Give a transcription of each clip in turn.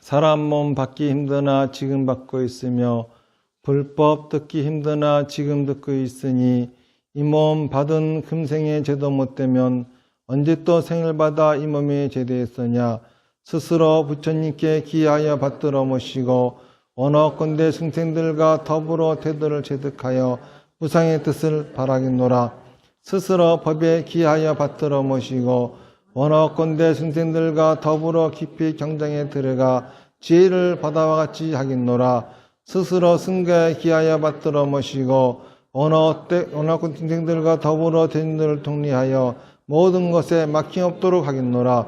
사람 몸 받기 힘드나 지금 받고 있으며 불법 듣기 힘드나 지금 듣고 있으니 이 몸 받은 금생에 제도 못되면 언제 또 생을 받아 이 몸에 제대했으냐. 스스로 부처님께 기하여 받들어 모시고 원하건대 승생들과 더불어 태도를 체득하여 무상의 뜻을 바라겠노라. 스스로 법에 기하여 받들어 모시고 원하건대 승생들과 더불어 깊이 경장에 들어가 지혜를 바다와 같이 하겠노라. 스스로 승가에 기하여 받들어 모시고 원하건 승생들과 더불어 대중들을 통리하여 모든 것에 막힘없도록 하겠노라.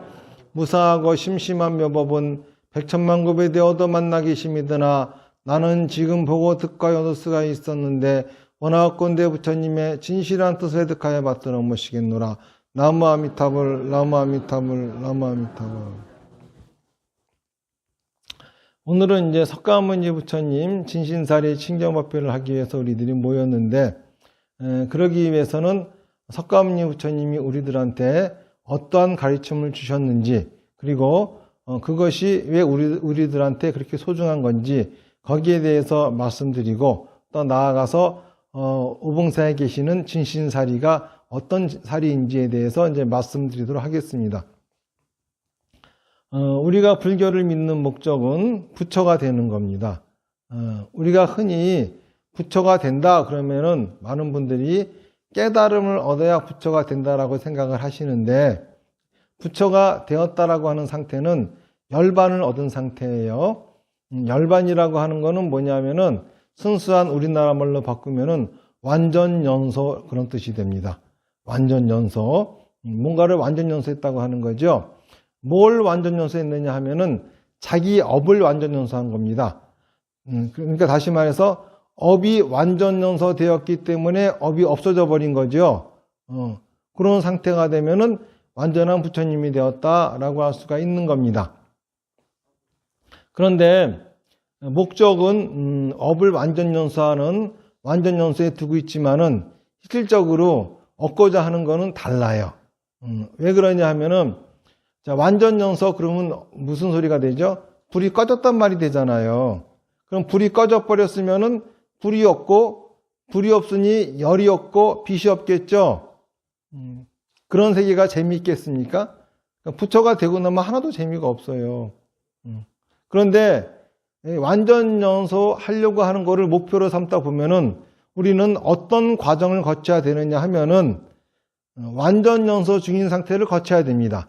무상하고 심심한 묘법은 백천만급에 되어도 만나기 심이드나 나는 지금 보고 듣고 얻을 수가 있었는데 원하건대 부처님의 진실한 뜻을 득하여 받들어 모시겠노라. 나무 아미타불, 나무 아미타불, 나무 아미타불. 오늘은 이제 석가모니 부처님 진신사리 친경법회를 하기 위해서 우리들이 모였는데, 그러기 위해서는 석가모니 부처님이 우리들한테 어떠한 가르침을 주셨는지, 그리고 그것이 왜 우리들한테 그렇게 소중한 건지 거기에 대해서 말씀드리고, 또 나아가서 오봉사에 계시는 진신사리가 어떤 사리인지에 대해서 이제 말씀드리도록 하겠습니다. 우리가 불교를 믿는 목적은 부처가 되는 겁니다. 우리가 흔히 부처가 된다 그러면은 많은 분들이 깨달음을 얻어야 부처가 된다라고 생각을 하시는데, 부처가 되었다라고 하는 상태는 열반을 얻은 상태예요. 열반이라고 하는 거는 뭐냐면은 순수한 우리나라 말로 바꾸면은 완전연소, 그런 뜻이 됩니다. 완전연소, 뭔가를 완전연소했다고 하는 거죠. 뭘 완전연소했느냐 하면은 자기 업을 완전연소한 겁니다. 그러니까 다시 말해서 업이 완전연소되었기 때문에 업이 없어져 버린 거죠. 그런 상태가 되면은 완전한 부처님이 되었다라고 할 수가 있는 겁니다. 그런데 목적은 업을 완전연소하는 완전연소에 두고 있지만은 실질적으로 얻고자 하는 거는 달라요. 왜 그러냐 하면은, 자, 완전연소 그러면 무슨 소리가 되죠? 불이 꺼졌단 말이 되잖아요. 그럼 불이 꺼져 버렸으면은 불이 없고, 불이 없으니 열이 없고 빛이 없겠죠? 그런 세계가 재미있겠습니까? 부처가 되고 나면 하나도 재미가 없어요. 그런데 완전연소 하려고 하는 거를 목표로 삼다 보면은 우리는 어떤 과정을 거쳐야 되느냐 하면은 완전연소 중인 상태를 거쳐야 됩니다.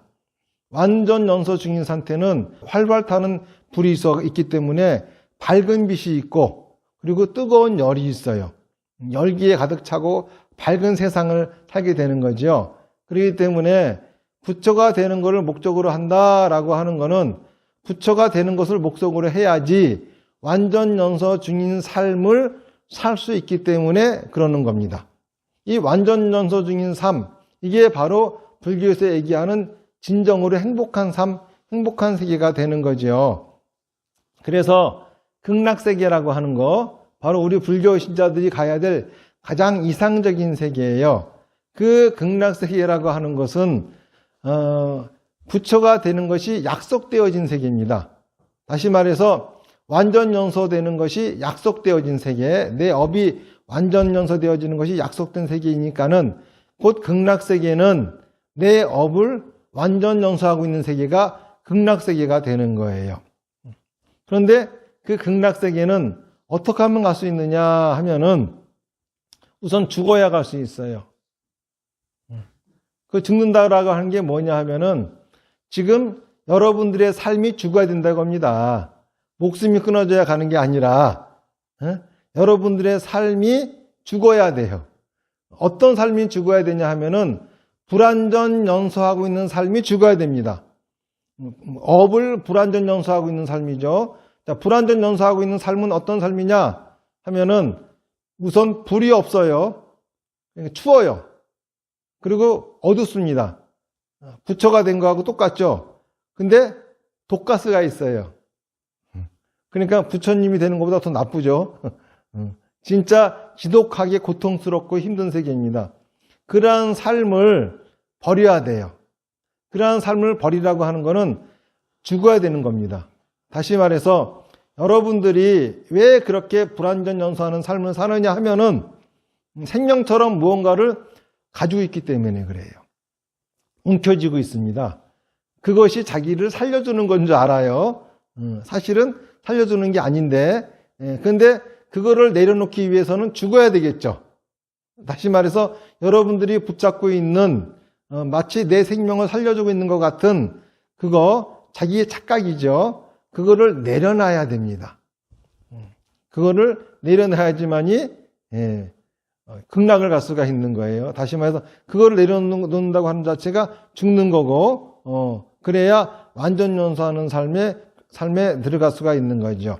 완전연소 중인 상태는 활발 타는 불이 있기 때문에 밝은 빛이 있고, 그리고 뜨거운 열이 있어요. 열기에 가득 차고 밝은 세상을 살게 되는 거죠. 그렇기 때문에 부처가 되는 것을 목적으로 한다라고 하는 것은 부처가 되는 것을 목적으로 해야지 완전연소 중인 삶을 살 수 있기 때문에 그러는 겁니다. 이 완전연소 중인 삶, 이게 바로 불교에서 얘기하는 진정으로 행복한 삶, 행복한 세계가 되는 거죠. 그래서 극락세계라고 하는 거, 바로 우리 불교 신자들이 가야 될 가장 이상적인 세계예요. 그 극락세계라고 하는 것은 부처가 되는 것이 약속되어진 세계입니다. 다시 말해서 완전연소되는 것이 약속되어진 세계, 내 업이 완전연소되어지는 것이 약속된 세계이니까는 곧 극락세계는 내 업을 완전연소하고 있는 세계가 극락세계가 되는 거예요. 그런데 그 극락세계는 어떻게 하면 갈 수 있느냐 하면은 우선 죽어야 갈 수 있어요. 그 죽는다라고 하는 게 뭐냐 하면은 지금 여러분들의 삶이 죽어야 된다고 합니다. 목숨이 끊어져야 가는 게 아니라 여러분들의 삶이 죽어야 돼요. 어떤 삶이 죽어야 되냐 하면은 불완전연소하고 있는 삶이 죽어야 됩니다. 업을 불완전연소하고 있는 삶이죠. 자, 불완전연소하고 있는 삶은 어떤 삶이냐 하면은 우선 불이 없어요. 추워요. 그리고 어둡습니다. 부처가 된 거하고 똑같죠. 근데 독가스가 있어요. 그러니까 부처님이 되는 것보다 더 나쁘죠. 진짜 지독하게 고통스럽고 힘든 세계입니다. 그러한 삶을 버려야 돼요. 그러한 삶을 버리라고 하는 것은 죽어야 되는 겁니다. 다시 말해서 여러분들이 왜 그렇게 불완전연소하는 삶을 사느냐 하면은 생명처럼 무언가를 가지고 있기 때문에 그래요. 움켜쥐고 있습니다. 그것이 자기를 살려주는 건 줄 알아요. 사실은 살려주는 게 아닌데, 근데 그거를 내려놓기 위해서는 죽어야 되겠죠. 다시 말해서 여러분들이 붙잡고 있는 마치 내 생명을 살려주고 있는 것 같은 그거 자기의 착각이죠. 그거를 내려놔야 됩니다. 그거를 내려놔야지만이 극락을 갈 수가 있는 거예요. 다시 말해서 그거를 내려놓는다고 하는 자체가 죽는 거고, 그래야 완전연소하는 삶에 들어갈 수가 있는 거죠.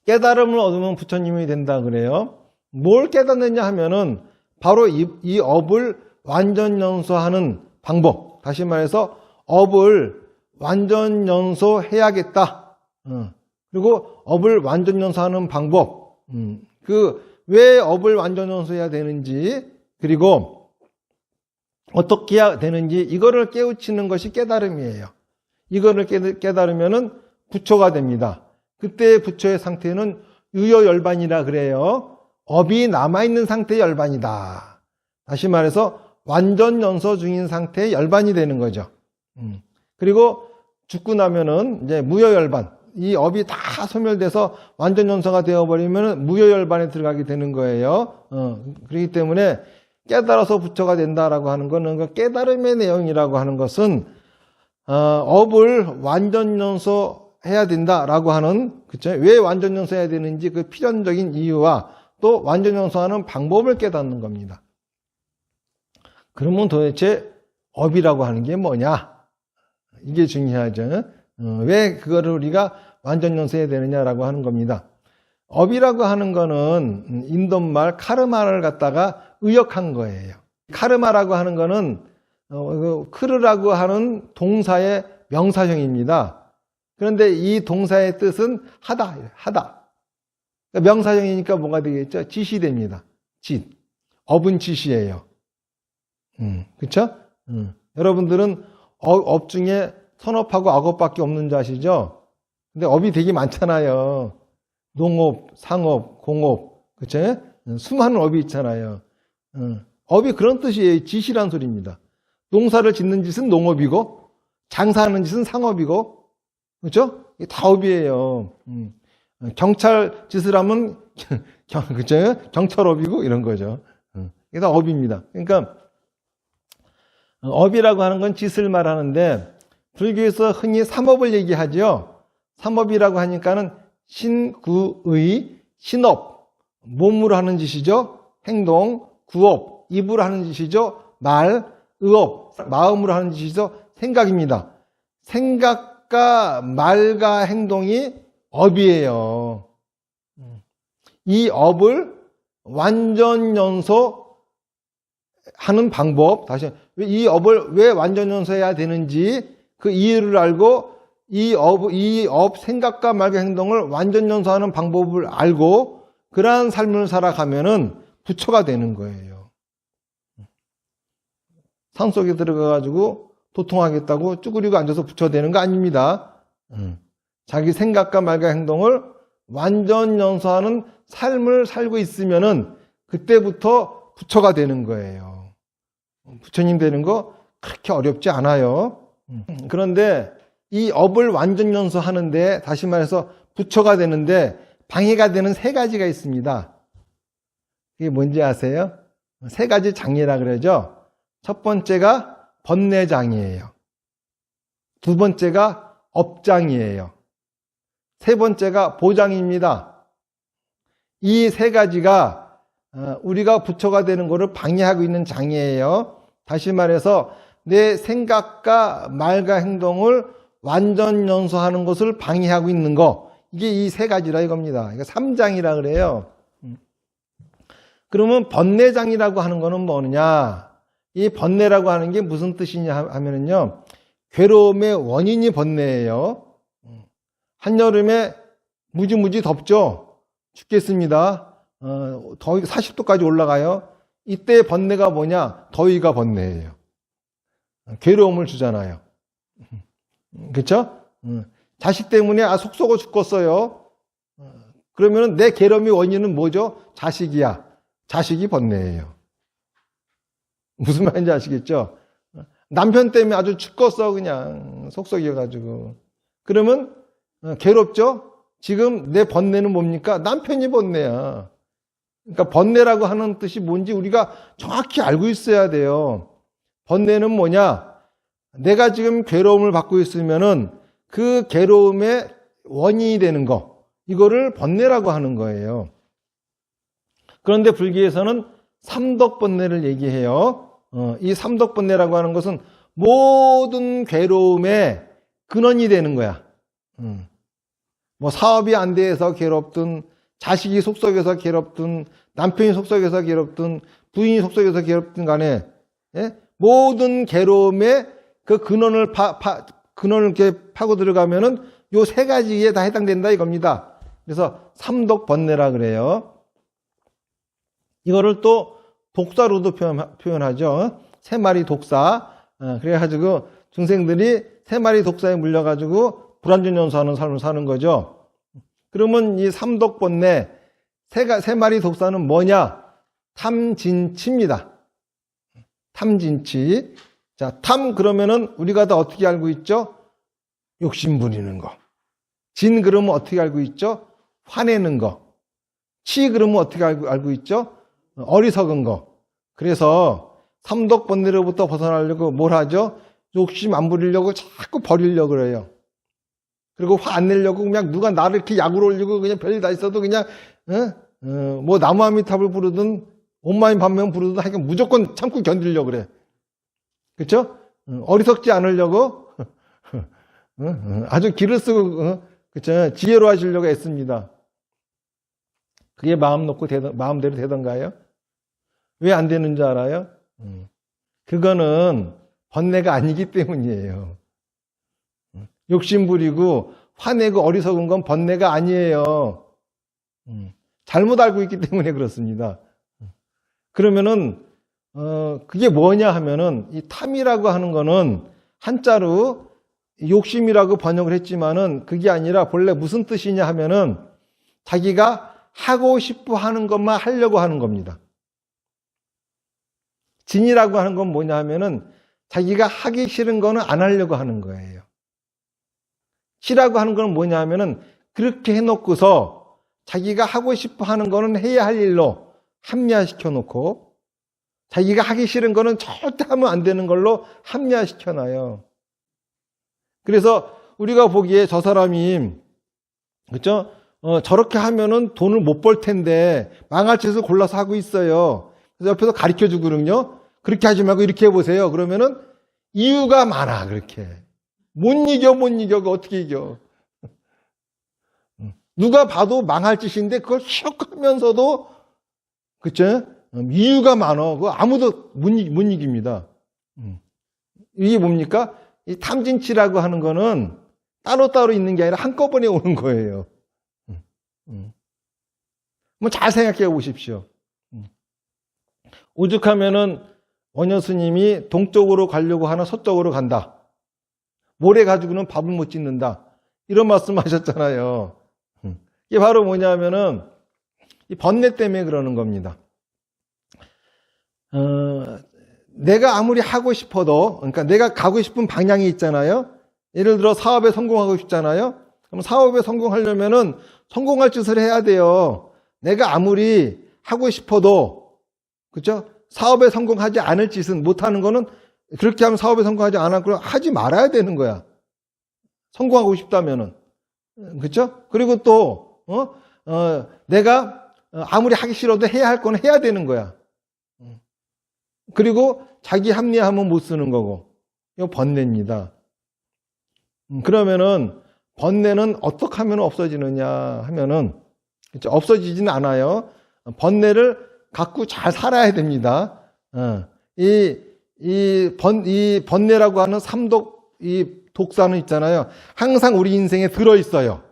깨달음을 얻으면 부처님이 된다 그래요. 뭘 깨닫느냐 하면은 바로 이 업을 완전연소하는 방법. 다시 말해서 업을 완전연소해야겠다. 그리고 업을 완전연소하는 방법. 왜 업을 완전연소해야 되는지, 그리고 어떻게 해야 되는지 이거를 깨우치는 것이 깨달음이에요. 이거를 깨달으면은 부처가 됩니다. 그때 부처의 상태는 유효열반이라 그래요. 업이 남아있는 상태의 열반이다. 다시 말해서 완전연소 중인 상태의 열반이 되는 거죠. 그리고 죽고 나면은 이제 무효열반, 이 업이 다 소멸돼서 완전연소가 되어버리면 무효열반에 들어가게 되는 거예요. 그렇기 때문에 깨달아서 부처가 된다라고 하는 것은 그 깨달음의 내용이라고 하는 것은 업을 완전연소해야 된다라고 하는, 그쵸? 왜 완전연소해야 되는지 그 필연적인 이유와 또 완전연소하는 방법을 깨닫는 겁니다. 그러면 도대체 업이라고 하는 게 뭐냐? 이게 중요하죠. 왜 그거를 우리가 완전연소해야 되느냐라고 하는 겁니다. 업이라고 하는 거는 인도말 카르마를 갖다가 의역한 거예요. 카르마라고 하는 거는 크르라고 하는 동사의 명사형입니다. 그런데 이 동사의 뜻은 하다. 그러니까 명사형이니까 뭐가 되겠죠? 짓이 됩니다. 짓. 업은 짓이에요. 그쵸? 여러분들은 업 중에 선업하고 악업밖에 없는 줄 아시죠? 근데 업이 되게 많잖아요. 농업, 상업, 공업, 그쵸? 수많은 업이 있잖아요. 업이 그런 뜻이에요. 짓이란 소리입니다. 농사를 짓는 짓은 농업이고, 장사하는 짓은 상업이고, 그렇죠? 이게 다 업이에요. 경찰 짓을 하면 그쵸? 경찰업이고 이런 거죠. 이게 다 업입니다. 그러니까 업이라고 하는 건 짓을 말하는데, 불교에서 흔히 삼업을 얘기하죠. 삼업이라고 하니까는 신구의, 신업, 몸으로 하는 짓이죠. 행동, 구업, 입으로 하는 짓이죠. 말, 의업, 마음으로 하는 짓이죠. 생각입니다. 생각과 말과 행동이 업이에요. 이 업을 완전연소하는 방법, 이 업을 왜 완전연소해야 되는지 그 이유를 알고 이 업 생각과 말과 행동을 완전연소하는 방법을 알고 그러한 삶을 살아가면은 부처가 되는 거예요. 산속에 들어가가지고 도통하겠다고 쭈그리고 앉아서 부처 되는 거 아닙니다. 자기 생각과 말과 행동을 완전연소하는 삶을 살고 있으면은 그때부터 부처가 되는 거예요. 부처님 되는 거 그렇게 어렵지 않아요. 그런데 이 업을 완전연소하는데, 다시 말해서 부처가 되는데 방해가 되는 세 가지가 있습니다. 이게 뭔지 아세요? 세 가지 장애라 그러죠. 첫 번째가 번뇌장애예요. 두 번째가 업장이에요. 세 번째가 보장입니다. 이 세 가지가 우리가 부처가 되는 것을 방해하고 있는 장애예요. 다시 말해서 내 생각과 말과 행동을 완전연소하는 것을 방해하고 있는 거, 이게 이 세 가지라 이겁니다. 이거 3장이라 그래요. 그러면 번뇌장이라고 하는 거는 뭐냐? 이 번뇌라고 하는 게 무슨 뜻이냐 하면은요, 괴로움의 원인이 번뇌예요. 한여름에 무지무지 덥죠? 춥겠습니다. 더위 40도까지 올라가요. 이때 번뇌가 뭐냐? 더위가 번뇌예요. 괴로움을 주잖아요. 그렇죠? 자식 때문에 속 썩어 죽겠어요. 그러면 내 괴로움의 원인은 뭐죠? 자식이야. 자식이 번뇌예요. 무슨 말인지 아시겠죠? 남편 때문에 아주 죽겠어 그냥 속 썩여가지고. 그러면 괴롭죠? 지금 내 번뇌는 뭡니까? 남편이 번뇌야. 그러니까 번뇌라고 하는 뜻이 뭔지 우리가 정확히 알고 있어야 돼요. 번뇌는 뭐냐? 내가 지금 괴로움을 받고 있으면은 그 괴로움의 원인이 되는 거, 이거를 번뇌라고 하는 거예요. 그런데 불교에서는 삼덕번뇌를 얘기해요. 이 삼덕번뇌라고 하는 것은 모든 괴로움의 근원이 되는 거야. 뭐 사업이 안 돼서 괴롭든, 자식이 속썩여서 괴롭든, 남편이 속썩여서 괴롭든, 부인이 속썩여서 괴롭든 간에, 예? 모든 괴로움의 그 근원을 근원을 이렇게 파고 들어가면은 요 세 가지에 다 해당된다 이겁니다. 그래서 삼독번뇌라 그래요. 이거를 또 독사로도 표현하죠. 세 마리 독사. 그래가지고 중생들이 세 마리 독사에 물려가지고 불완전연수하는 삶을 사는 거죠. 그러면 이 삼독번뇌 세 마리 독사는 뭐냐? 탐진치입니다. 탐진치. 자, 탐 그러면은 우리가 다 어떻게 알고 있죠? 욕심 부리는 거. 진 그러면 어떻게 알고 있죠? 화내는 거. 치 그러면 어떻게 알고 있죠? 어리석은 거. 그래서 삼독번뇌로부터 벗어나려고 뭘 하죠? 욕심 안 부리려고 자꾸 버리려고 그래요. 그리고 화 안 내려고 그냥 누가 나를 이렇게 약으로 올리고 그냥 별일 다 있어도 그냥 뭐 나무아미탑을 부르든 온마인 반면 부르든 하여간 무조건 참고 견디려고 그래. 그렇죠? 어리석지 않으려고 아주 기를 쓰고 그렇죠? 지혜로 하시려고 애씁니다. 그게 마음대로 되던가요? 왜 안 되는 줄 알아요? 그거는 번뇌가 아니기 때문이에요. 욕심 부리고 화내고 어리석은 건 번뇌가 아니에요. 잘못 알고 있기 때문에 그렇습니다. 그러면은 그게 뭐냐 하면은 이 탐이라고 하는 거는 한자로 욕심이라고 번역을 했지만은 그게 아니라 본래 무슨 뜻이냐 하면은 자기가 하고 싶어 하는 것만 하려고 하는 겁니다. 진이라고 하는 건 뭐냐 하면은 자기가 하기 싫은 거는 안 하려고 하는 거예요. 치라고 하는 건 뭐냐 하면은 그렇게 해놓고서 자기가 하고 싶어 하는 거는 해야 할 일로 합리화시켜 놓고 자기가 하기 싫은 거는 절대 하면 안 되는 걸로 합리화시켜 놔요. 그래서 우리가 보기에 저 사람이 그렇죠? 저렇게 하면은 돈을 못 벌 텐데 망할 짓을 골라서 하고 있어요. 그래서 옆에서 가르쳐 주거든요. 그렇게 하지 말고 이렇게 해보세요. 그러면은 이유가 많아. 그렇게 못 이겨 그거 어떻게 이겨? 누가 봐도 망할 짓인데 그걸 슉 하면서도 그쵸? 이유가 많어. 그거 아무도 못 이깁니다. 이게 뭡니까? 이 탐진치라고 하는 거는 따로따로 있는 게 아니라 한꺼번에 오는 거예요. 뭐 잘 생각해 보십시오. 오죽하면은 원효 스님이 동쪽으로 가려고 하나 서쪽으로 간다. 모래 가지고는 밥을 못 짓는다. 이런 말씀 하셨잖아요. 이게 바로 뭐냐면은 이 번뇌 때문에 그러는 겁니다. 내가 아무리 하고 싶어도, 그러니까 내가 가고 싶은 방향이 있잖아요. 예를 들어 사업에 성공하고 싶잖아요. 그럼 사업에 성공하려면은 성공할 짓을 해야 돼요. 내가 아무리 하고 싶어도, 그렇죠? 사업에 성공하지 않을 짓은 못하는 거는 그렇게 하면 사업에 성공하지 않았고 하지 말아야 되는 거야. 성공하고 싶다면은. 그렇죠? 그리고 또 내가 아무리 하기 싫어도 해야 할 건 해야 되는 거야. 그리고 자기 합리화하면 못 쓰는 거고. 이거 번뇌입니다. 그러면은 번뇌는 어떻게 하면 없어지느냐 하면은 그렇죠? 없어지지는 않아요. 번뇌를 갖고 잘 살아야 됩니다. 이 번뇌라고 하는 삼독 이 독사는 있잖아요. 항상 우리 인생에 들어있어요.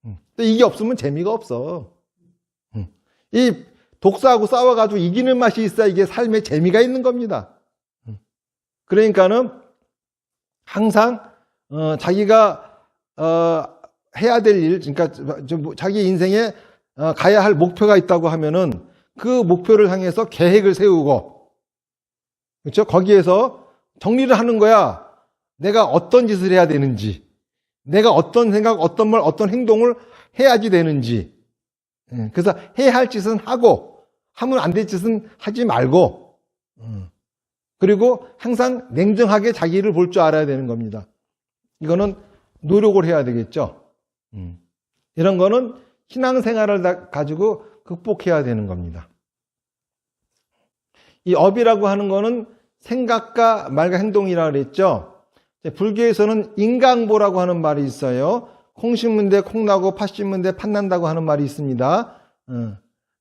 근데 이게 없으면 재미가 없어. 이 독사하고 싸워가지고 이기는 맛이 있어야 이게 삶에 재미가 있는 겁니다. 그러니까는 항상 자기가 해야 될 일, 그러니까 자기 인생에 가야 할 목표가 있다고 하면은 그 목표를 향해서 계획을 세우고, 그렇죠? 거기에서 정리를 하는 거야. 내가 어떤 짓을 해야 되는지, 내가 어떤 생각, 어떤 말, 어떤 행동을 해야지 되는지. 그래서 해야 할 짓은 하고, 하면 안 될 짓은 하지 말고, 그리고 항상 냉정하게 자기를 볼 줄 알아야 되는 겁니다. 이거는 노력을 해야 되겠죠. 이런 거는 신앙생활을 가지고 극복해야 되는 겁니다. 이 업이라고 하는 거는 생각과 말과 행동이라고 그랬죠. 불교에서는 인강보라고 하는 말이 있어요. 콩 심은 데 콩 나고 팥 심은 데 팥 난다고 하는 말이 있습니다.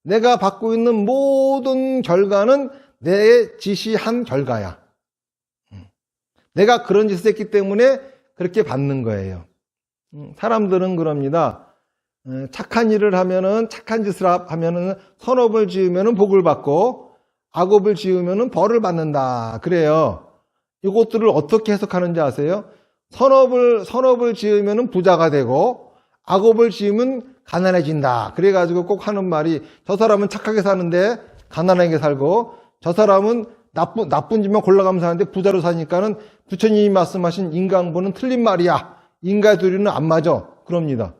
내가 받고 있는 모든 결과는 내 지시한 결과야. 내가 그런 짓을 했기 때문에 그렇게 받는 거예요. 사람들은 그럽니다. 착한 일을 하면은, 착한 짓을 하면은, 선업을 지으면은 복을 받고, 악업을 지으면은 벌을 받는다. 그래요. 이것들을 어떻게 해석하는지 아세요? 선업을 지으면은 부자가 되고, 악업을 지으면 가난해진다. 그래가지고 꼭 하는 말이, 저 사람은 착하게 사는데 가난하게 살고, 저 사람은 나쁜 짓만 골라가면서 사는데 부자로 사니까는 부처님이 말씀하신 인강보는 틀린 말이야. 인과도리는 안 맞아. 그럽니다.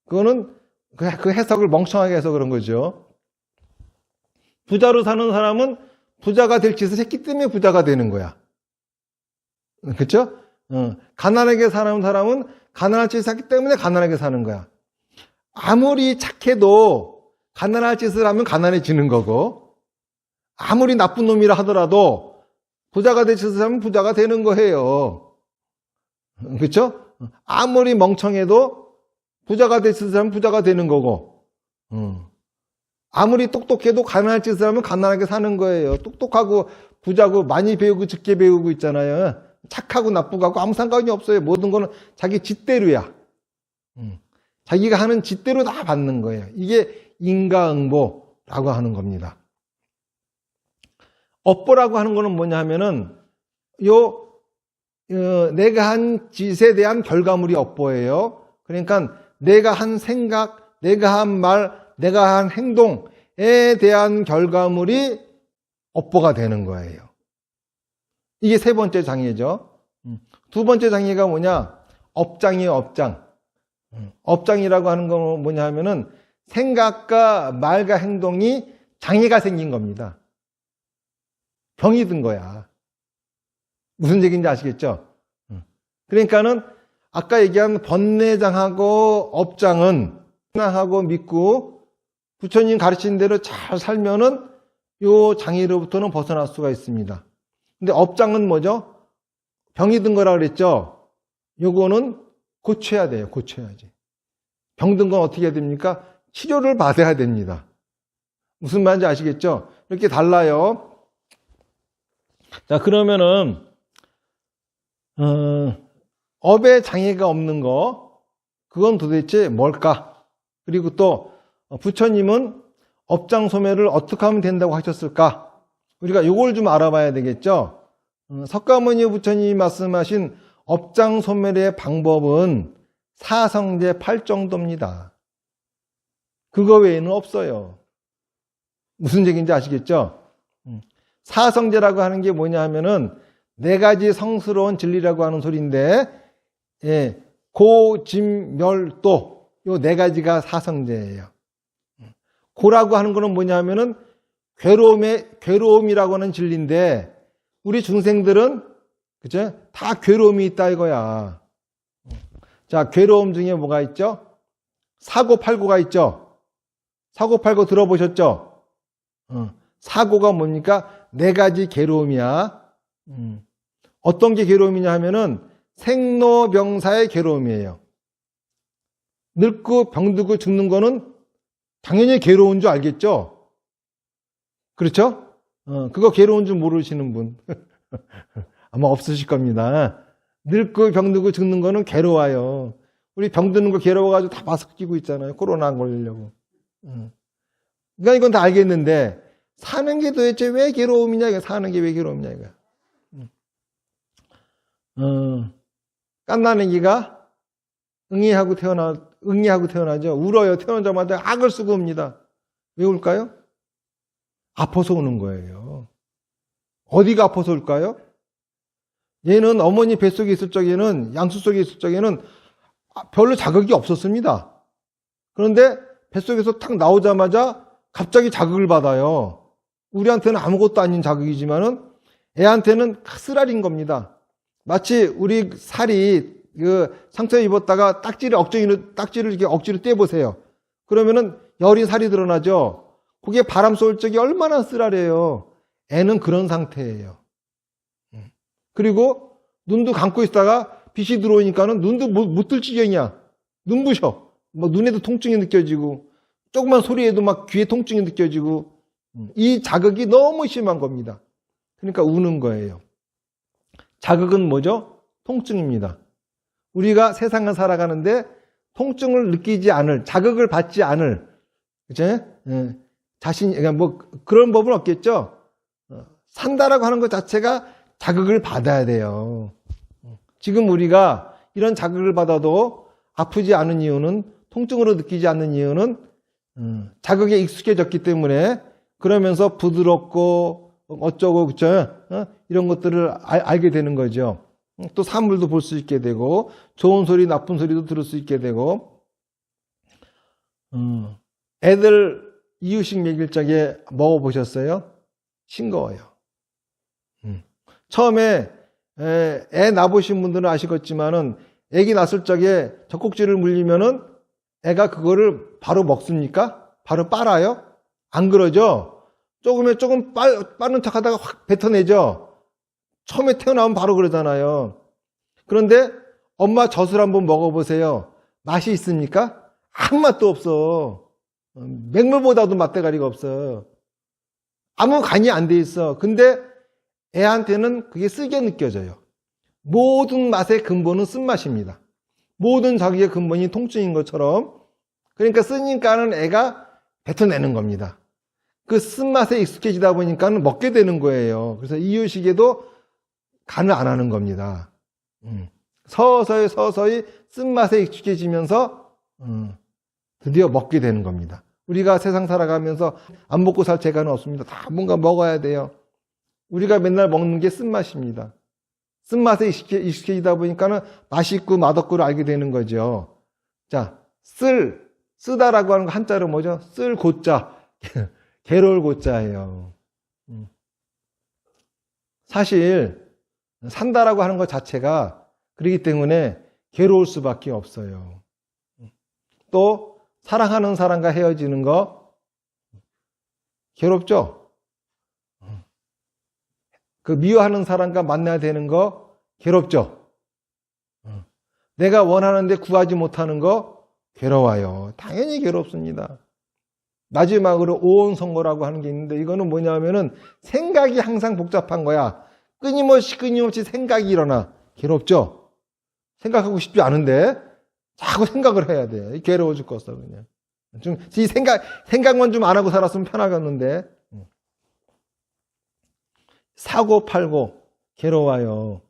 그거는 그 해석을 멍청하게 해서 그런 거죠. 부자로 사는 사람은 부자가 될 짓을 했기 때문에 부자가 되는 거야. 그렇죠? 가난하게 사는 사람은 가난할 짓을 했기 때문에 가난하게 사는 거야. 아무리 착해도 가난할 짓을 하면 가난해지는 거고, 아무리 나쁜 놈이라 하더라도 부자가 될 짓을 하면 부자가 되는 거예요. 그렇죠? 아무리 멍청해도 부자가 될 짓을 하면 부자가 되는 거고, 아무리 똑똑해도 가난할 짓을 하면 가난하게 사는 거예요. 똑똑하고 부자고 많이 배우고 적게 배우고 있잖아요. 착하고 나쁘고 하고 아무 상관이 없어요. 모든 거는 자기 짓대로야. 자기가 하는 짓대로 다 받는 거예요. 이게 인과응보라고 하는 겁니다. 업보라고 하는 거는 뭐냐 하면은 내가 한 짓에 대한 결과물이 업보예요. 그러니까 내가 한 생각, 내가 한 말, 내가 한 행동에 대한 결과물이 업보가 되는 거예요. 이게 세 번째 장애죠. 두 번째 장애가 뭐냐? 업장이에요, 업장. 업장이라고 하는 건 뭐냐 하면은 생각과 말과 행동이 장애가 생긴 겁니다. 병이 든 거야. 무슨 얘기인지 아시겠죠? 그러니까는 아까 얘기한 번뇌장하고 업장은 신앙하고 믿고 부처님 가르친 대로 잘 살면은 요 장애로부터는 벗어날 수가 있습니다. 근데 업장은 뭐죠? 병이 든 거라 그랬죠? 요거는 고쳐야 돼요. 고쳐야지. 병든 건 어떻게 해야 됩니까? 치료를 받아야 됩니다. 무슨 말인지 아시겠죠? 이렇게 달라요. 자, 그러면은 업에 장애가 없는 거, 그건 도대체 뭘까? 그리고 또 부처님은 업장 소멸을 어떻게 하면 된다고 하셨을까? 우리가 요걸 좀 알아봐야 되겠죠? 석가모니 부처님이 말씀하신 업장 소멸의 방법은 사성제 8정도입니다. 그거 외에는 없어요. 무슨 얘기인지 아시겠죠? 사성제라고 하는 게 뭐냐 하면은 네 가지 성스러운 진리라고 하는 소리인데, 고, 진, 멸, 도, 요 네 가지가 사성제예요. 고라고 하는 거는 뭐냐 하면은 괴로움이라고 하는 진리인데, 우리 중생들은, 그죠? 다 괴로움이 있다 이거야. 자, 괴로움 중에 뭐가 있죠? 사고팔고가 있죠? 사고팔고 들어보셨죠? 사고가 뭡니까? 네 가지 괴로움이야. 어떤 게 괴로움이냐 하면은 생로병사의 괴로움이에요. 늙고 병들고 죽는 거는 당연히 괴로운 줄 알겠죠? 그렇죠? 그거 괴로운 줄 모르시는 분 아마 없으실 겁니다. 늙고 병들고 죽는 거는 괴로워요. 우리 병드는 거 괴로워가지고 다 마스크 끼고 있잖아요. 코로나 안 걸리려고. 그러니까 이건 다 알겠는데 사는 게 도대체 왜 괴로움이냐 이거. 사는 게 왜 괴로움이냐 이거. 깐난애기가 응애하고 태어나죠. 울어요. 태어나자마자 악을 쓰고 옵니다. 왜 울까요? 아파서 우는 거예요. 어디가 아파서 울까요? 얘는 어머니 뱃속에 있을 적에는, 양수 속에 있을 적에는 별로 자극이 없었습니다. 그런데 뱃속에서 탁 나오자마자 갑자기 자극을 받아요. 우리한테는 아무것도 아닌 자극이지만은 애한테는 쓰라린 겁니다. 마치 우리 살이 상처 입었다가 딱지를 이렇게 억지로 떼보세요. 그러면은 여린 살이 드러나죠. 그게 바람 쏠 적이 얼마나 쓰라려요. 애는 그런 상태예요. 그리고 눈도 감고 있다가 빛이 들어오니까는 눈도 못 뜰 지경이야. 눈부셔. 막 눈에도 통증이 느껴지고 조그만 소리에도 막 귀에 통증이 느껴지고 이 자극이 너무 심한 겁니다. 그러니까 우는 거예요. 자극은 뭐죠? 통증입니다. 우리가 세상을 살아가는데 통증을 느끼지 않을, 자극을 받지 않을, 그죠? 그러니까 뭐 그런 법은 없겠죠. 산다라고 하는 것 자체가 자극을 받아야 돼요. 지금 우리가 이런 자극을 받아도 아프지 않은 이유는, 통증으로 느끼지 않는 이유는 자극에 익숙해졌기 때문에, 그러면서 부드럽고 어쩌고 그쵸? 이런 것들을 알게 되는 거죠. 또 사물도 볼 수 있게 되고 좋은 소리 나쁜 소리도 들을 수 있게 되고. 애들 이유식 먹일 적에 먹어보셨어요? 싱거워요. 처음에 애 낳아보신 분들은 아시겠지만은 애기 낳았을 적에 젖꼭지를 물리면은 애가 그거를 바로 먹습니까? 바로 빨아요? 안 그러죠? 조금 빠른 척 하다가 확 뱉어내죠? 처음에 태어나면 바로 그러잖아요. 그런데 엄마 젖을 한번 먹어보세요. 맛이 있습니까? 아무 맛도 없어. 맹물보다도 맛대가리가 없어. 아무 간이 안 돼 있어. 근데 애한테는 그게 쓰게 느껴져요. 모든 맛의 근본은 쓴맛입니다. 모든 자기의 근본이 통증인 것처럼. 그러니까 쓰니까는 애가 뱉어내는 겁니다. 그 쓴맛에 익숙해지다 보니까는 먹게 되는 거예요. 그래서 이유식에도 간을 안 하는 겁니다. 서서히 쓴맛에 익숙해지면서 드디어 먹게 되는 겁니다. 우리가 세상 살아가면서 안 먹고 살 재간은 없습니다. 다 뭔가 먹어야 돼요. 우리가 맨날 먹는 게 쓴맛입니다. 쓴맛에 익숙해지다 보니까는 맛있고 맛없고를 알게 되는 거죠. 자, 쓰다라고 하는 거 한자로 뭐죠? 쓸 고자, 괴로울 고자예요. 사실 산다라고 하는 것 자체가 그렇기 때문에 괴로울 수밖에 없어요. 또 사랑하는 사람과 헤어지는 거 괴롭죠? 그 미워하는 사람과 만나야 되는 거 괴롭죠? 내가 원하는데 구하지 못하는 거 괴로워요. 당연히 괴롭습니다. 마지막으로 오온성고라고 하는 게 있는데, 이거는 뭐냐면은 생각이 항상 복잡한 거야. 끊임없이 생각이 일어나. 괴롭죠? 생각하고 싶지 않은데 자꾸 생각을 해야 돼. 괴로워 죽겠어 그냥. 좀 이 생각만 좀 안 하고 살았으면 편하겠는데. 사고 팔고 괴로워요.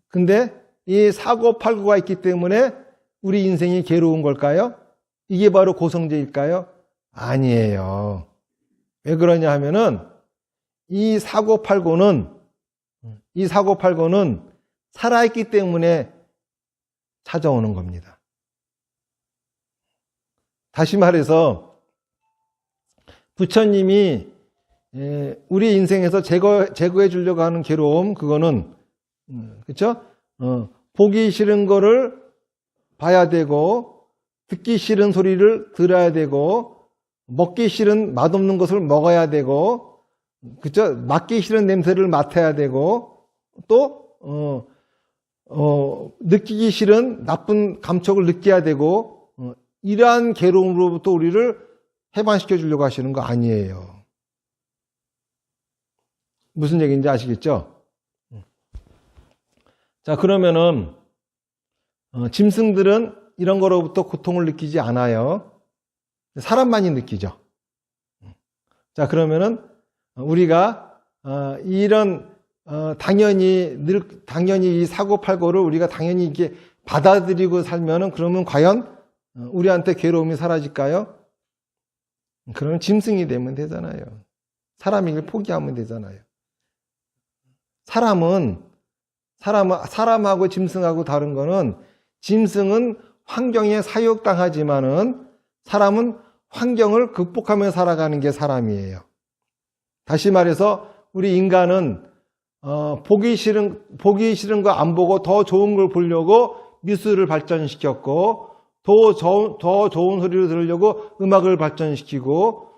근데 이 사고 팔고가 있기 때문에 우리 인생이 괴로운 걸까요? 이게 바로 고성제일까요? 아니에요. 왜 그러냐 하면은 이 사고 팔고는 살아있기 때문에 찾아오는 겁니다. 다시 말해서 부처님이 우리 인생에서 제거해 주려고 하는 괴로움, 그거는 그렇죠? 보기 싫은 거를 봐야 되고, 듣기 싫은 소리를 들어야 되고, 먹기 싫은 맛없는 것을 먹어야 되고, 그렇죠? 맡기 싫은 냄새를 맡아야 되고, 또 느끼기 싫은 나쁜 감촉을 느껴야 되고, 이러한 괴로움으로부터 우리를 해방시켜 주려고 하시는 거 아니에요. 무슨 얘기인지 아시겠죠? 자, 그러면은 짐승들은 이런 거로부터 고통을 느끼지 않아요. 사람만이 느끼죠. 자, 그러면은 우리가 이런 당연히 이 사고팔고를 우리가 당연히 이렇게 받아들이고 살면은 그러면 과연 우리한테 괴로움이 사라질까요? 그러면 짐승이 되면 되잖아요. 사람을 포기하면 되잖아요. 사람하고 짐승하고 다른 거는 짐승은 환경에 사육당하지만은 사람은 환경을 극복하며 살아가는 게 사람이에요. 다시 말해서 우리 인간은 보기 싫은 거 안 보고 더 좋은 걸 보려고 미술을 발전시켰고 더 좋은 소리를 들으려고 음악을 발전시키고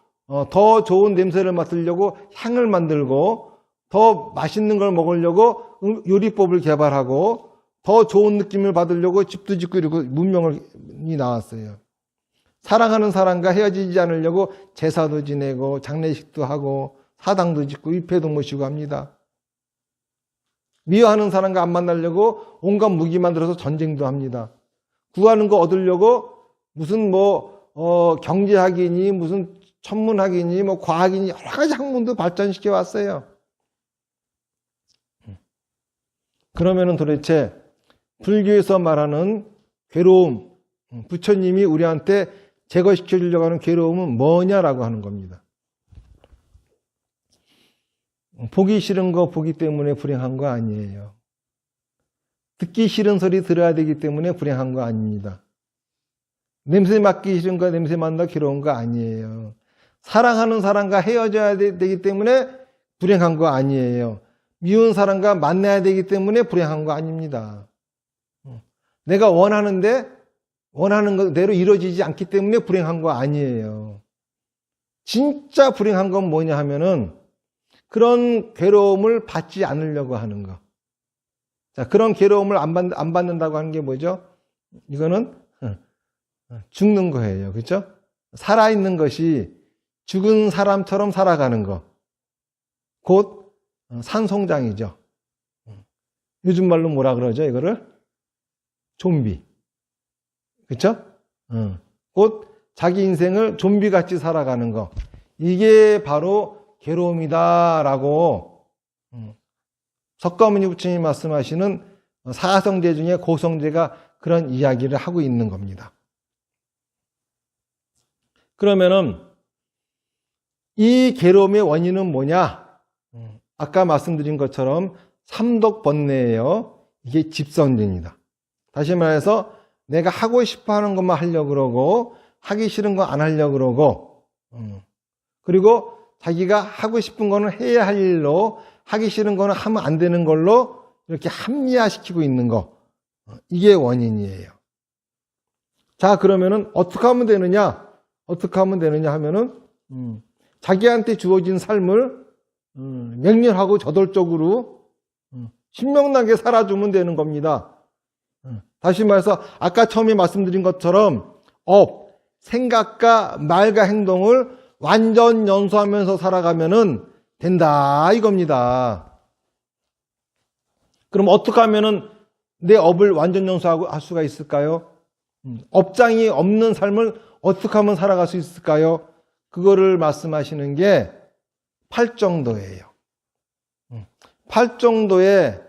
더 좋은 냄새를 맡으려고 향을 만들고 더 맛있는 걸 먹으려고 요리법을 개발하고 더 좋은 느낌을 받으려고 집도 짓고 이러고 문명이 나왔어요. 사랑하는 사람과 헤어지지 않으려고 제사도 지내고 장례식도 하고 사당도 짓고 위패도 모시고 합니다. 미워하는 사람과 안 만나려고 온갖 무기 만들어서 전쟁도 합니다. 구하는 거 얻으려고 무슨 경제학이니 무슨 천문학이니 과학이니 여러 가지 학문도 발전시켜 왔어요. 그러면은 도대체 불교에서 말하는 괴로움, 부처님이 우리한테 제거시켜 주려고 하는 괴로움은 뭐냐라고 하는 겁니다. 보기 싫은 거 보기 때문에 불행한 거 아니에요. 듣기 싫은 소리 들어야 되기 때문에 불행한 거 아닙니다. 냄새 맡기 싫은 거 냄새 맡는다 괴로운 거 아니에요. 사랑하는 사람과 헤어져야 되기 때문에 불행한 거 아니에요. 미운 사람과 만나야 되기 때문에 불행한 거 아닙니다. 내가 원하는데 원하는 대로 이루어지지 않기 때문에 불행한 거 아니에요. 진짜 불행한 건 뭐냐 하면은 그런 괴로움을 받지 않으려고 하는 거. 자, 그런 괴로움을 안 받는다고 하는 게 뭐죠? 이거는 죽는 거예요. 그렇죠? 살아있는 것이 죽은 사람처럼 살아가는 거. 곧 산송장이죠. 요즘 말로 뭐라 그러죠? 이거를? 좀비. 그렇죠? 곧 자기 인생을 좀비같이 살아가는 거. 이게 바로 괴로움이다라고 석가모니 부처님이 말씀하시는 사성제 중에 고성제가 그런 이야기를 하고 있는 겁니다. 그러면은 이 괴로움의 원인은 뭐냐? 아까 말씀드린 것처럼 삼독번뇌예요. 이게 집선진이다. 다시 말해서 내가 하고 싶어 하는 것만 하려고 그러고 하기 싫은 거 안 하려고 그러고 그리고 자기가 하고 싶은 거는 해야 할 일로 하기 싫은 거는 하면 안 되는 걸로 이렇게 합리화시키고 있는 거. 이게 원인이에요. 자, 그러면은 어떻게 하면 되느냐? 어떻게 하면 되느냐 하면은 자기한테 주어진 삶을 맹렬하고 저돌적으로 신명나게 살아주면 되는 겁니다. 다시 말해서 아까 처음에 말씀드린 것처럼 생각과 말과 행동을 완전 연소하면서 살아가면은 된다 이겁니다. 그럼 어떻게 하면은 내 업을 완전 연소할 수가 있을까요? 업장이 없는 삶을 어떻게 하면 살아갈 수 있을까요? 그거를 말씀하시는 게 팔정도예요. 팔정도의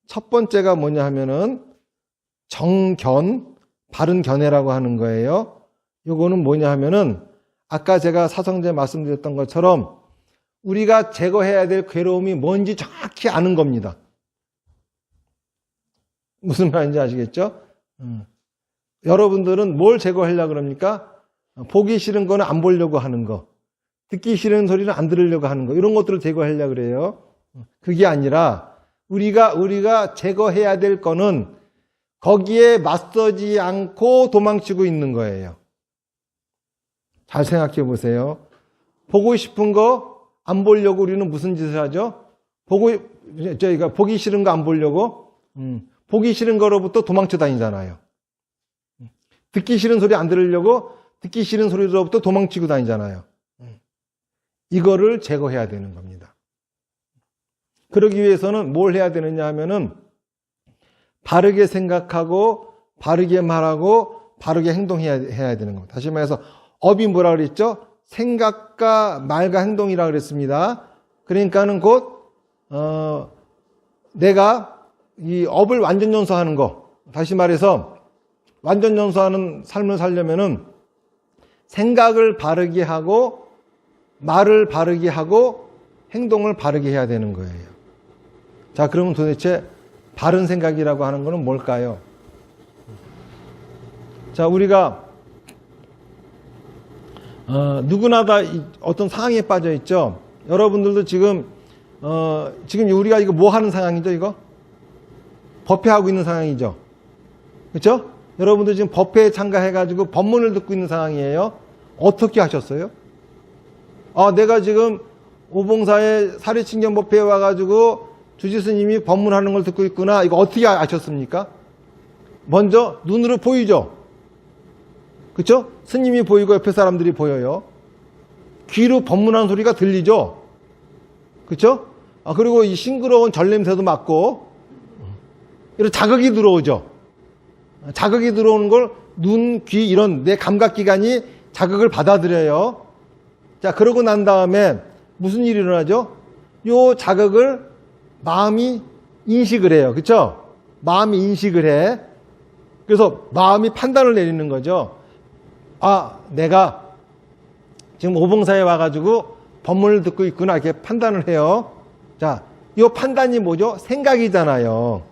첫 번째가 뭐냐 하면은 정견, 바른 견해라고 하는 거예요. 요거는 뭐냐 하면은 아까 제가 사성제 말씀드렸던 것처럼 우리가 제거해야 될 괴로움이 뭔지 정확히 아는 겁니다. 무슨 말인지 아시겠죠? 여러분들은 뭘 제거하려고 그럽니까? 보기 싫은 거는 안 보려고 하는 거, 듣기 싫은 소리는 안 들으려고 하는 거, 이런 것들을 제거하려고 그래요. 그게 아니라 우리가 제거해야 될 거는 거기에 맞서지 않고 도망치고 있는 거예요. 잘 생각해 보세요. 보고 싶은 거 안 보려고 우리는 무슨 짓을 하죠? 저희가 보기 싫은 거 안 보려고 보기 싫은 거로부터 도망쳐 다니잖아요. 듣기 싫은 소리 안 들으려고 듣기 싫은 소리로부터 도망치고 다니잖아요. 이거를 제거해야 되는 겁니다. 그러기 위해서는 뭘 해야 되느냐 하면은 바르게 생각하고 바르게 말하고 바르게 행동해야 되는 겁니다. 다시 말해서 업이 뭐라 그랬죠? 생각과 말과 행동이라 그랬습니다. 그러니까는 곧 내가 이 업을 완전연소하는 거, 다시 말해서 완전연소하는 삶을 살려면은 생각을 바르게 하고 말을 바르게 하고 행동을 바르게 해야 되는 거예요. 자, 그러면 도대체 바른 생각이라고 하는 것은 뭘까요? 자, 우리가 누구나 다 어떤 상황에 빠져 있죠. 여러분들도 지금 우리가 이거 뭐 하는 상황이죠, 이거? 법회하고 있는 상황이죠. 그렇죠? 여러분들 지금 법회에 참가해가지고 법문을 듣고 있는 상황이에요. 어떻게 하셨어요? 내가 지금 오봉사의 사리친경법회에 와가지고 주지스님이 법문하는 걸 듣고 있구나. 이거 어떻게 아셨습니까? 먼저 눈으로 보이죠? 그렇죠? 스님이 보이고 옆에 사람들이 보여요. 귀로 법문하는 소리가 들리죠? 그렇죠? 그리고 이 싱그러운 절 냄새도 맡고 이런 자극이 들어오죠. 자극이 들어오는 걸 눈, 귀 이런 내 감각기관이 자극을 받아들여요. 자, 그러고 난 다음에 무슨 일이 일어나죠? 요 자극을 마음이 인식을 해요. 그렇죠? 마음이 인식을 해. 그래서 마음이 판단을 내리는 거죠. 내가 지금 오봉사에 와가지고 법문을 듣고 있구나 이렇게 판단을 해요. 자, 이 판단이 뭐죠? 생각이잖아요.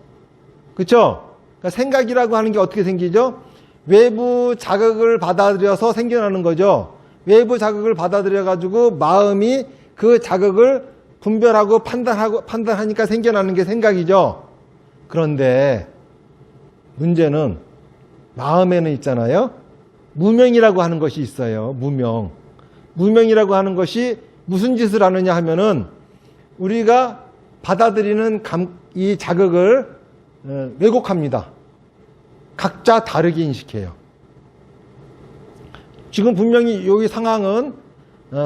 그렇죠? 그러니까 생각이라고 하는 게 어떻게 생기죠? 외부 자극을 받아들여서 생겨나는 거죠. 외부 자극을 받아들여가지고 마음이 그 자극을 분별하고 판단하니까 생겨나는 게 생각이죠. 그런데 문제는 마음에는 있잖아요. 무명이라고 하는 것이 있어요. 무명이라고 하는 것이 무슨 짓을 하느냐 하면은 우리가 받아들이는 이 자극을 왜곡합니다. 각자 다르게 인식해요. 지금 분명히 여기 상황은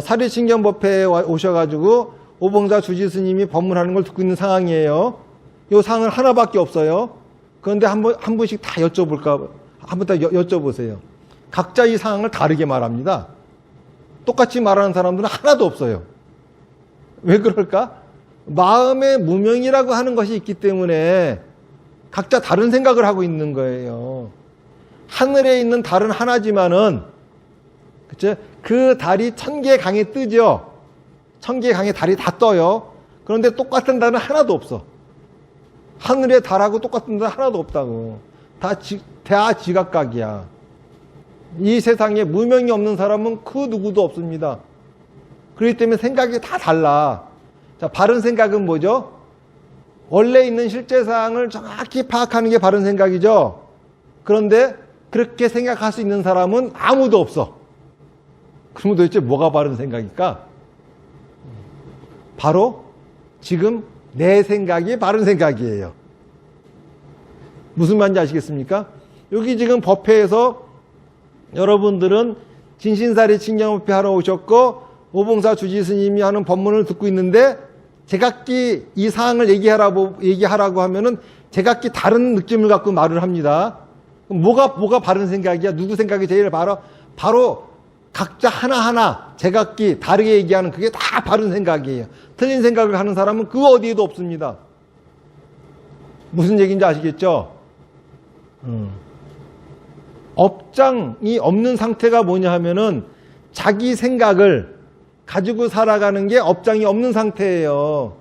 사리친경법회에 오셔가지고 오봉사 주지스님이 법문하는 걸 듣고 있는 상황이에요. 이 상황은 하나밖에 없어요. 그런데 한 분씩 다 여쭤볼까? 한번 다 여쭤보세요. 각자 이 상황을 다르게 말합니다. 똑같이 말하는 사람들은 하나도 없어요. 왜 그럴까? 마음의 무명이라고 하는 것이 있기 때문에 각자 다른 생각을 하고 있는 거예요. 하늘에 있는 달은 하나지만은, 그쵸? 그 달이 1000개 강에 뜨죠? 1000개 강에 달이 다 떠요. 그런데 똑같은 달은 하나도 없어. 하늘의 달하고 똑같은 달은 하나도 없다고. 다 지각각이야. 이 세상에 무명이 없는 사람은 그 누구도 없습니다. 그렇기 때문에 생각이 다 달라. 자, 바른 생각은 뭐죠? 원래 있는 실제 사항을 정확히 파악하는 게 바른 생각이죠. 그런데 그렇게 생각할 수 있는 사람은 아무도 없어. 그러면 도대체 뭐가 바른 생각일까? 바로 지금 내 생각이 바른 생각이에요. 무슨 말인지 아시겠습니까? 여기 지금 법회에서 여러분들은 진신사리친경법회 하러 오셨고 오봉사 주지스님이 하는 법문을 듣고 있는데 제각기 이 사항을 얘기하라고 하면은 제각기 다른 느낌을 갖고 말을 합니다. 그럼 뭐가 바른 생각이야? 누구 생각이 제일 바로 각자 하나하나 제각기 다르게 얘기하는 그게 다 바른 생각이에요. 틀린 생각을 하는 사람은 그 어디에도 없습니다. 무슨 얘기인지 아시겠죠? 업장이 없는 상태가 뭐냐 하면은 자기 생각을 가지고 살아가는 게 업장이 없는 상태예요.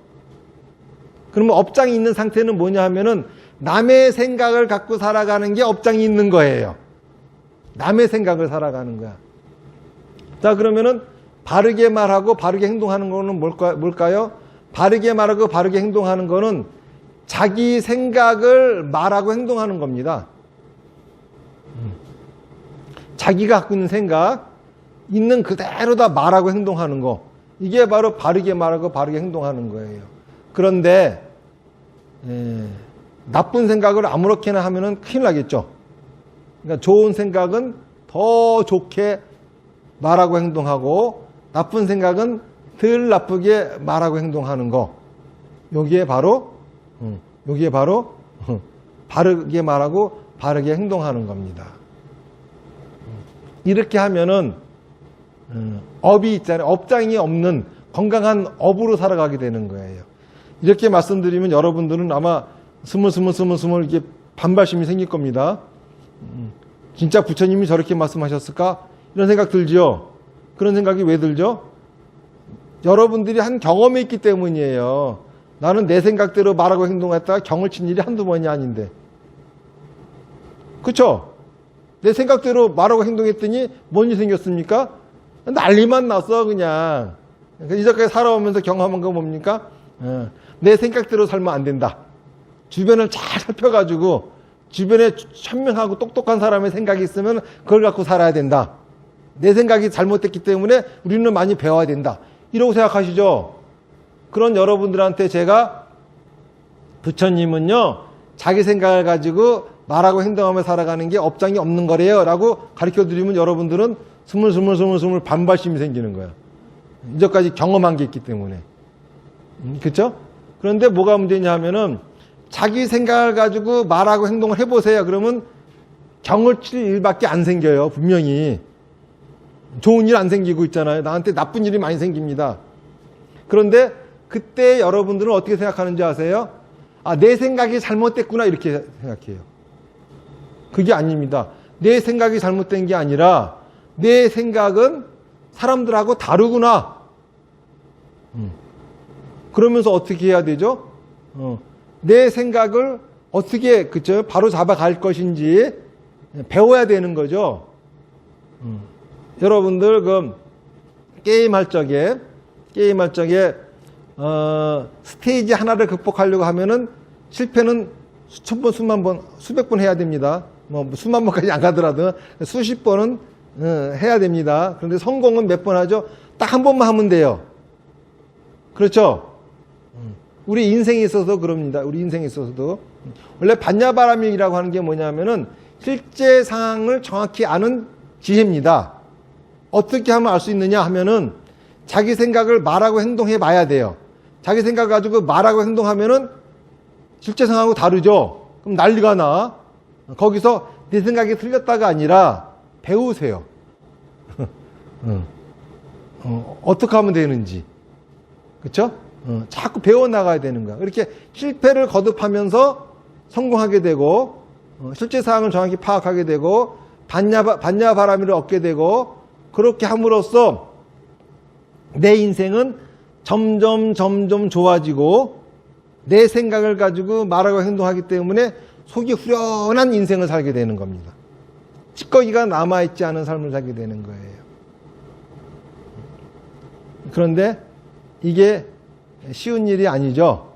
그러면 업장이 있는 상태는 뭐냐 하면은 남의 생각을 갖고 살아가는 게 업장이 있는 거예요. 남의 생각을 살아가는 거야. 자, 그러면은 바르게 말하고 바르게 행동하는 거는 뭘까요? 바르게 말하고 바르게 행동하는 거는 자기 생각을 말하고 행동하는 겁니다. 자기가 갖고 있는 생각 있는 그대로 다 말하고 행동하는 거, 이게 바로 바르게 말하고 바르게 행동하는 거예요. 그런데 나쁜 생각을 아무렇게나 하면은 큰일 나겠죠. 그러니까 좋은 생각은 더 좋게 말하고 행동하고 나쁜 생각은 덜 나쁘게 말하고 행동하는 거, 여기에 바로 바르게 말하고 바르게 행동하는 겁니다. 이렇게 하면은 업이 있잖아요. 업장이 없는 건강한 업으로 살아가게 되는 거예요. 이렇게 말씀드리면 여러분들은 아마 스물 이게 반발심이 생길 겁니다. 진짜 부처님이 저렇게 말씀하셨을까? 이런 생각 들죠? 그런 생각이 왜 들죠? 여러분들이 한 경험이 있기 때문이에요. 나는 내 생각대로 말하고 행동했다가 경을 친 일이 한두 번이 아닌데. 그쵸? 내 생각대로 말하고 행동했더니 뭔 일이 생겼습니까? 난리만 났어 그냥. 이제까지 살아오면서 경험한 거 뭡니까? 내 생각대로 살면 안 된다. 주변을 잘 살펴가지고 주변에 현명하고 똑똑한 사람의 생각이 있으면 그걸 갖고 살아야 된다. 내 생각이 잘못됐기 때문에 우리는 많이 배워야 된다. 이러고 생각하시죠? 그런 여러분들한테 제가 부처님은요 자기 생각을 가지고 말하고 행동하며 살아가는 게 업장이 없는 거래요 라고 가르쳐드리면 여러분들은 스물 반발심이 생기는 거야. 이제까지 경험한 게 있기 때문에. 그렇죠? 그런데 뭐가 문제냐 하면은 자기 생각을 가지고 말하고 행동을 해보세요. 그러면 경을 칠 일밖에 안 생겨요. 분명히. 좋은 일 안 생기고 있잖아요. 나한테 나쁜 일이 많이 생깁니다. 그런데 그때 여러분들은 어떻게 생각하는지 아세요? 아, 내 생각이 잘못됐구나 이렇게 생각해요. 그게 아닙니다. 내 생각이 잘못된 게 아니라 내 생각은 사람들하고 다르구나. 그러면서 어떻게 해야 되죠? 내 생각을 어떻게 그쵸? 바로 잡아갈 것인지 배워야 되는 거죠. 여러분들 그 게임할 적에 스테이지 하나를 극복하려고 하면은 실패는 수천 번, 수만 번, 수백 번 해야 됩니다. 뭐 수만 번까지 안 가더라도 수십 번은 해야 됩니다. 그런데 성공은 몇 번 하죠? 딱 한 번만 하면 돼요. 그렇죠? 우리 인생에 있어서 그럽니다. 우리 인생에 있어서도. 원래 반야바람이라고 하는 게 뭐냐면은 실제 상황을 정확히 아는 지혜입니다. 어떻게 하면 알 수 있느냐 하면은 자기 생각을 말하고 행동해 봐야 돼요. 자기 생각 가지고 말하고 행동하면은 실제 상황하고 다르죠? 그럼 난리가 나. 거기서 내 생각이 틀렸다가 아니라 배우세요. 어떻게 하면 되는지. 그쵸? 자꾸 배워나가야 되는 거야. 이렇게 실패를 거듭하면서 성공하게 되고, 실제 상황을 정확히 파악하게 되고, 반야바라미를 얻게 되고, 그렇게 함으로써 내 인생은 점점 좋아지고, 내 생각을 가지고 말하고 행동하기 때문에 속이 후련한 인생을 살게 되는 겁니다. 찌꺼기가 남아있지 않은 삶을 살게 되는 거예요. 그런데 이게 쉬운 일이 아니죠.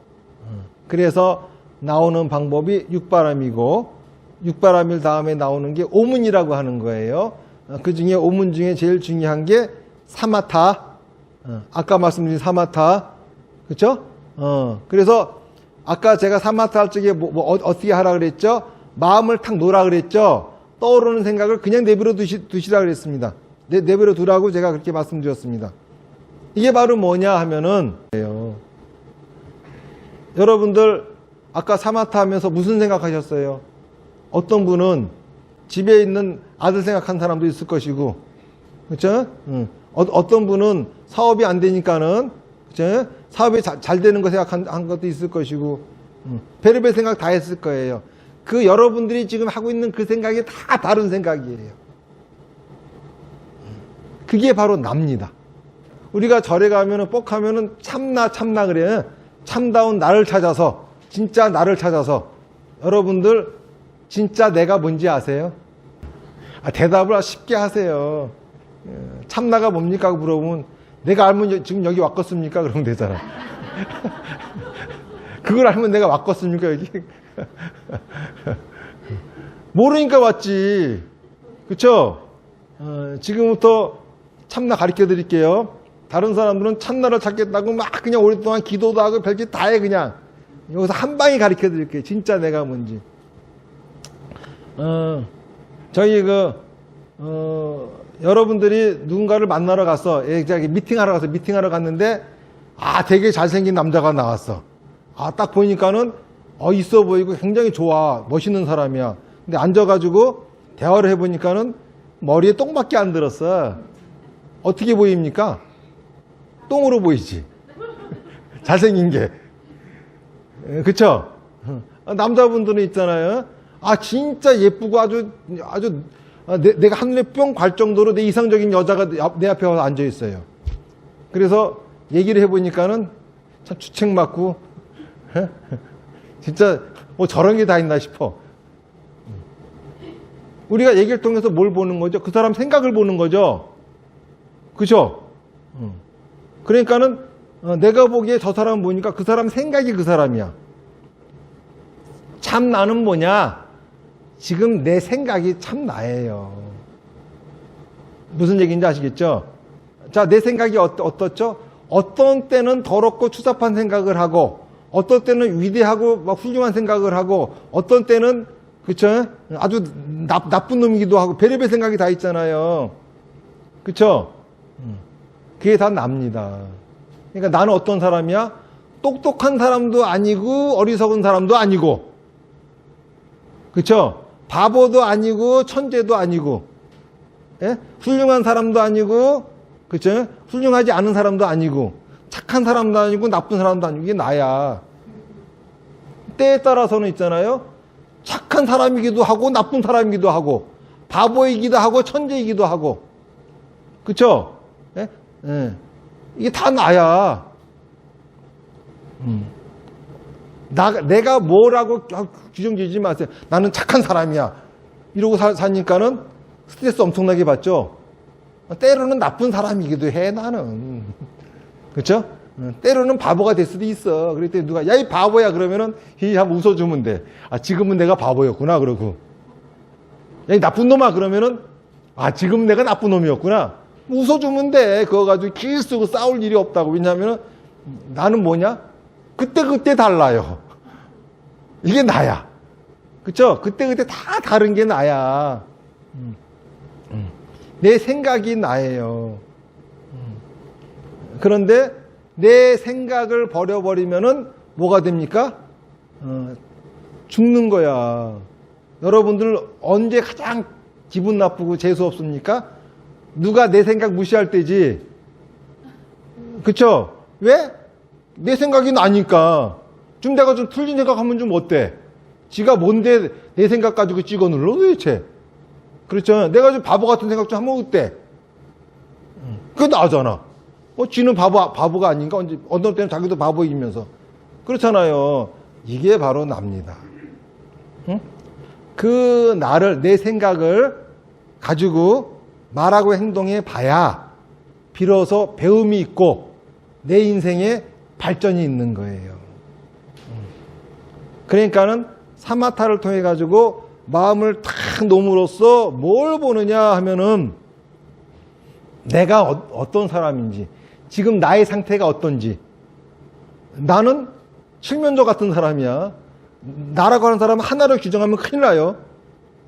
그래서 나오는 방법이 육바람이고, 육바람일 다음에 나오는 게 오문이라고 하는 거예요. 그 중에 오문 중에 제일 중요한 게 사마타. 아까 말씀드린 사마타. 그렇죠? 그래서 아까 제가 사마타 할 적에 어떻게 하라 그랬죠? 마음을 탁 놓으라 그랬죠? 떠오르는 생각을 그냥 내버려 두시라 그랬습니다. 내버려 두라고 제가 그렇게 말씀드렸습니다. 이게 바로 뭐냐 하면은, 여러분들 아까 사마타 하면서 무슨 생각하셨어요? 어떤 분은 집에 있는 아들 생각한 사람도 있을 것이고, 그렇죠? 어떤 분은 사업이 안 되니까는, 그렇죠? 사업이 잘 되는 거 생각한 것도 있을 것이고, 별의별 생각 다 했을 거예요. 그 여러분들이 지금 하고 있는 그 생각이 다 다른 생각이에요. 그게 바로 납니다. 우리가 절에 가면은 뻑 하면은 참나 그래. 참다운 나를 찾아서, 진짜 나를 찾아서. 여러분들 진짜 내가 뭔지 아세요? 대답을 쉽게 하세요. 참나가 뭡니까? 물어보면 내가 알면 지금 여기 왔겠습니까? 그러면 되잖아. 그걸 알면 내가 왔겠습니까? 여기? 모르니까 왔지. 그쵸? 지금부터 참나 가르쳐 드릴게요. 다른 사람들은 참나를 찾겠다고 막 그냥 오랫동안 기도도 하고 별짓 다 해 그냥. 여기서 한 방에 가르쳐 드릴게요. 진짜 내가 뭔지. 저희 여러분들이 누군가를 만나러 갔어. 미팅하러 갔는데, 되게 잘생긴 남자가 나왔어. 딱 보니까는 있어 보이고 굉장히 좋아. 멋있는 사람이야. 근데 앉아가지고 대화를 해보니까는 머리에 똥밖에 안 들었어. 어떻게 보입니까? 똥으로 보이지. 잘생긴 게. 그쵸? 남자분들은 있잖아요. 진짜 예쁘고 아주 내가 하늘에 뿅 갈 정도로 내 이상적인 여자가 내 앞에 와서 앉아 있어요. 그래서 얘기를 해보니까는 참 주책맞고, 진짜 저런 게 다 있나 싶어. 우리가 얘기를 통해서 뭘 보는 거죠? 그 사람 생각을 보는 거죠. 그죠? 그러니까는 내가 보기에 저 사람 보니까 그 사람 생각이 그 사람이야. 참 나는 뭐냐? 지금 내 생각이 참 나예요. 무슨 얘기인지 아시겠죠? 자, 내 생각이 어떻죠? 어떤 때는 더럽고 추잡한 생각을 하고, 어떤 때는 위대하고 막 훌륭한 생각을 하고, 어떤 때는 그쵸? 아주 나쁜 놈이기도 하고 별의별 생각이 다 있잖아요. 그쵸? 그게 다 납니다. 그러니까 나는 어떤 사람이야? 똑똑한 사람도 아니고 어리석은 사람도 아니고, 그쵸? 바보도 아니고 천재도 아니고, 예? 훌륭한 사람도 아니고, 그쵸? 훌륭하지 않은 사람도 아니고, 착한 사람도 아니고 나쁜 사람도 아니고, 이게 나야. 때에 따라서는 있잖아요. 착한 사람이기도 하고 나쁜 사람이기도 하고 바보이기도 하고 천재이기도 하고, 그쵸? 예? 예. 이게 다 나야. 내가 뭐라고 규정 지지 마세요. 나는 착한 사람이야 이러고 사니까는 스트레스 엄청나게 받죠. 때로는 나쁜 사람이기도 해 나는. 그쵸? 때로는 바보가 될 수도 있어. 그랬더니 누가 야 이 바보야 그러면은 한번 웃어주면 돼. 지금은 내가 바보였구나 그러고. 야 이 나쁜 놈아 그러면은 지금 내가 나쁜 놈이었구나. 웃어주면 돼. 그거 가지고 길 쓰고 싸울 일이 없다고. 왜냐하면 나는 뭐냐? 그때 달라요. 이게 나야. 그쵸? 그때 다 다른 게 나야. 내 생각이 나예요. 그런데 내 생각을 버려버리면은 뭐가 됩니까? 죽는 거야. 여러분들 언제 가장 기분 나쁘고 재수 없습니까? 누가 내 생각 무시할 때지. 그쵸? 왜? 내 생각이 나니까. 좀 내가 좀 틀린 생각하면 좀 어때? 지가 뭔데 내 생각 가지고 찍어 눌러 도대체? 그렇죠? 내가 좀 바보 같은 생각 좀 하면 어때? 그게 나잖아. 쥐는 바보가 아닌가? 어떤 때는 자기도 바보이면서. 그렇잖아요. 이게 바로 납니다. 응? 그 나를, 내 생각을 가지고 말하고 행동해 봐야 비로소 배움이 있고 내 인생에 발전이 있는 거예요. 그러니까는 사마타를 통해 가지고 마음을 탁 놓음으로써 뭘 보느냐 하면은 내가 어떤 사람인지, 지금 나의 상태가 어떤지. 나는 칠면조 같은 사람이야. 나라고 하는 사람은 하나를 규정하면 큰일 나요.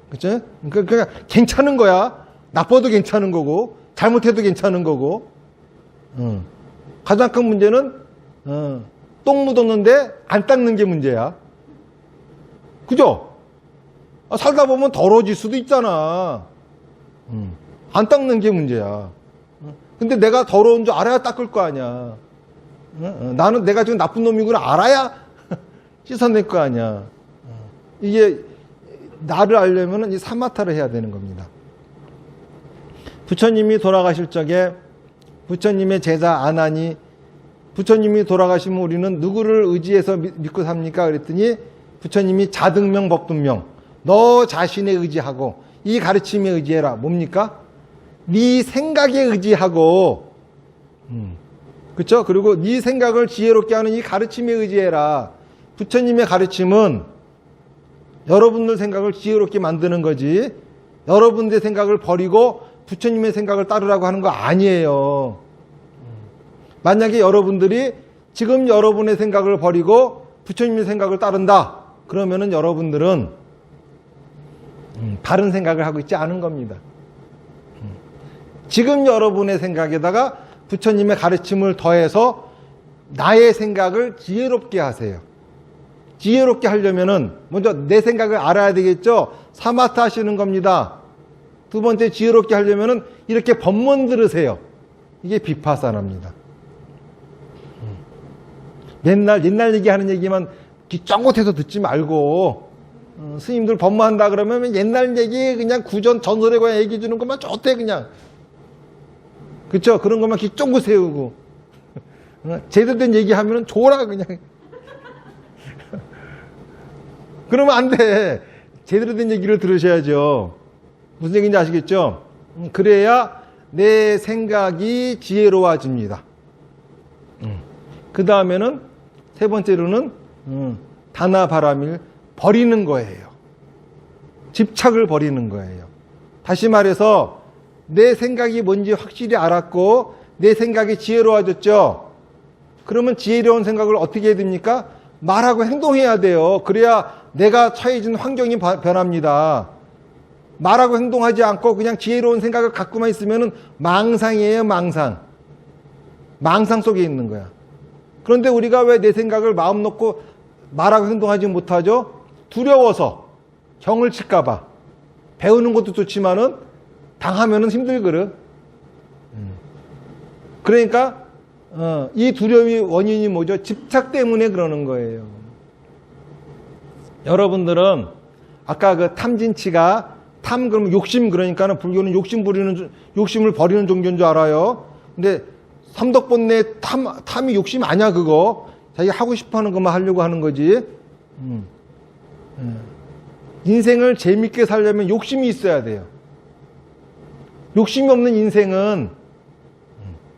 그치? 그러니까 괜찮은 거야. 나빠도 괜찮은 거고, 잘못해도 괜찮은 거고. 가장 큰 문제는 똥 묻었는데 안 닦는 게 문제야. 그죠? 살다 보면 더러워질 수도 있잖아. 안 닦는 게 문제야. 근데 내가 더러운 줄 알아야 닦을 거 아니야. 나는 내가 지금 나쁜 놈이구나 알아야 씻어낼 거 아니야. 이게 나를 알려면 이 사마타를 해야 되는 겁니다. 부처님이 돌아가실 적에 부처님의 제자 아난이 부처님이 돌아가시면 우리는 누구를 의지해서 믿고 삽니까? 그랬더니 부처님이 자등명 법등명, 너 자신에 의지하고 이 가르침에 의지해라. 뭡니까? 네 생각에 의지하고, 그렇죠? 그리고 네 생각을 지혜롭게 하는 이 가르침에 의지해라. 부처님의 가르침은 여러분들 생각을 지혜롭게 만드는 거지, 여러분들의 생각을 버리고 부처님의 생각을 따르라고 하는 거 아니에요. 만약에 여러분들이 지금 여러분의 생각을 버리고 부처님의 생각을 따른다, 그러면은 여러분들은 다른 생각을 하고 있지 않은 겁니다. 지금 여러분의 생각에다가 부처님의 가르침을 더해서 나의 생각을 지혜롭게 하세요. 지혜롭게 하려면은 먼저 내 생각을 알아야 되겠죠. 사마타 하시는 겁니다. 두 번째, 지혜롭게 하려면은 이렇게 법문 들으세요. 이게 비파사나입니다. 옛날 얘기하는 얘기만 쫑긋해서 듣지 말고, 스님들 법문한다 그러면 옛날 얘기 그냥 구전 전설에 관한 얘기 주는 것만 좋대 그냥. 그쵸? 그런 것만 귀 쫑긋 세우고 제대로 된 얘기하면 좋아라 그냥. 그러면 안 돼. 제대로 된 얘기를 들으셔야죠. 무슨 얘기인지 아시겠죠? 그래야 내 생각이 지혜로워집니다. 그 다음에는 세 번째로는 다나바람일 버리는 거예요. 집착을 버리는 거예요. 다시 말해서 내 생각이 뭔지 확실히 알았고 내 생각이 지혜로워졌죠. 그러면 지혜로운 생각을 어떻게 해야 됩니까? 말하고 행동해야 돼요. 그래야 내가 처해진 환경이 변합니다. 말하고 행동하지 않고 그냥 지혜로운 생각을 갖고만 있으면 망상이에요. 망상 속에 있는 거야. 그런데 우리가 왜 내 생각을 마음 놓고 말하고 행동하지 못하죠? 두려워서, 경을 칠까 봐. 배우는 것도 좋지만은 당하면은 힘들거든. 그러니까 이 두려움의 원인이 뭐죠? 집착 때문에 그러는 거예요. 여러분들은 아까 그 탐진치가 그러면 욕심, 그러니까는 불교는 욕심을 버리는 종교인 줄 알아요. 근데 삼덕본내 탐이 욕심 아니야 그거. 자기가 하고 싶어하는 것만 하려고 하는 거지. 인생을 재밌게 살려면 욕심이 있어야 돼요. 욕심이 없는 인생은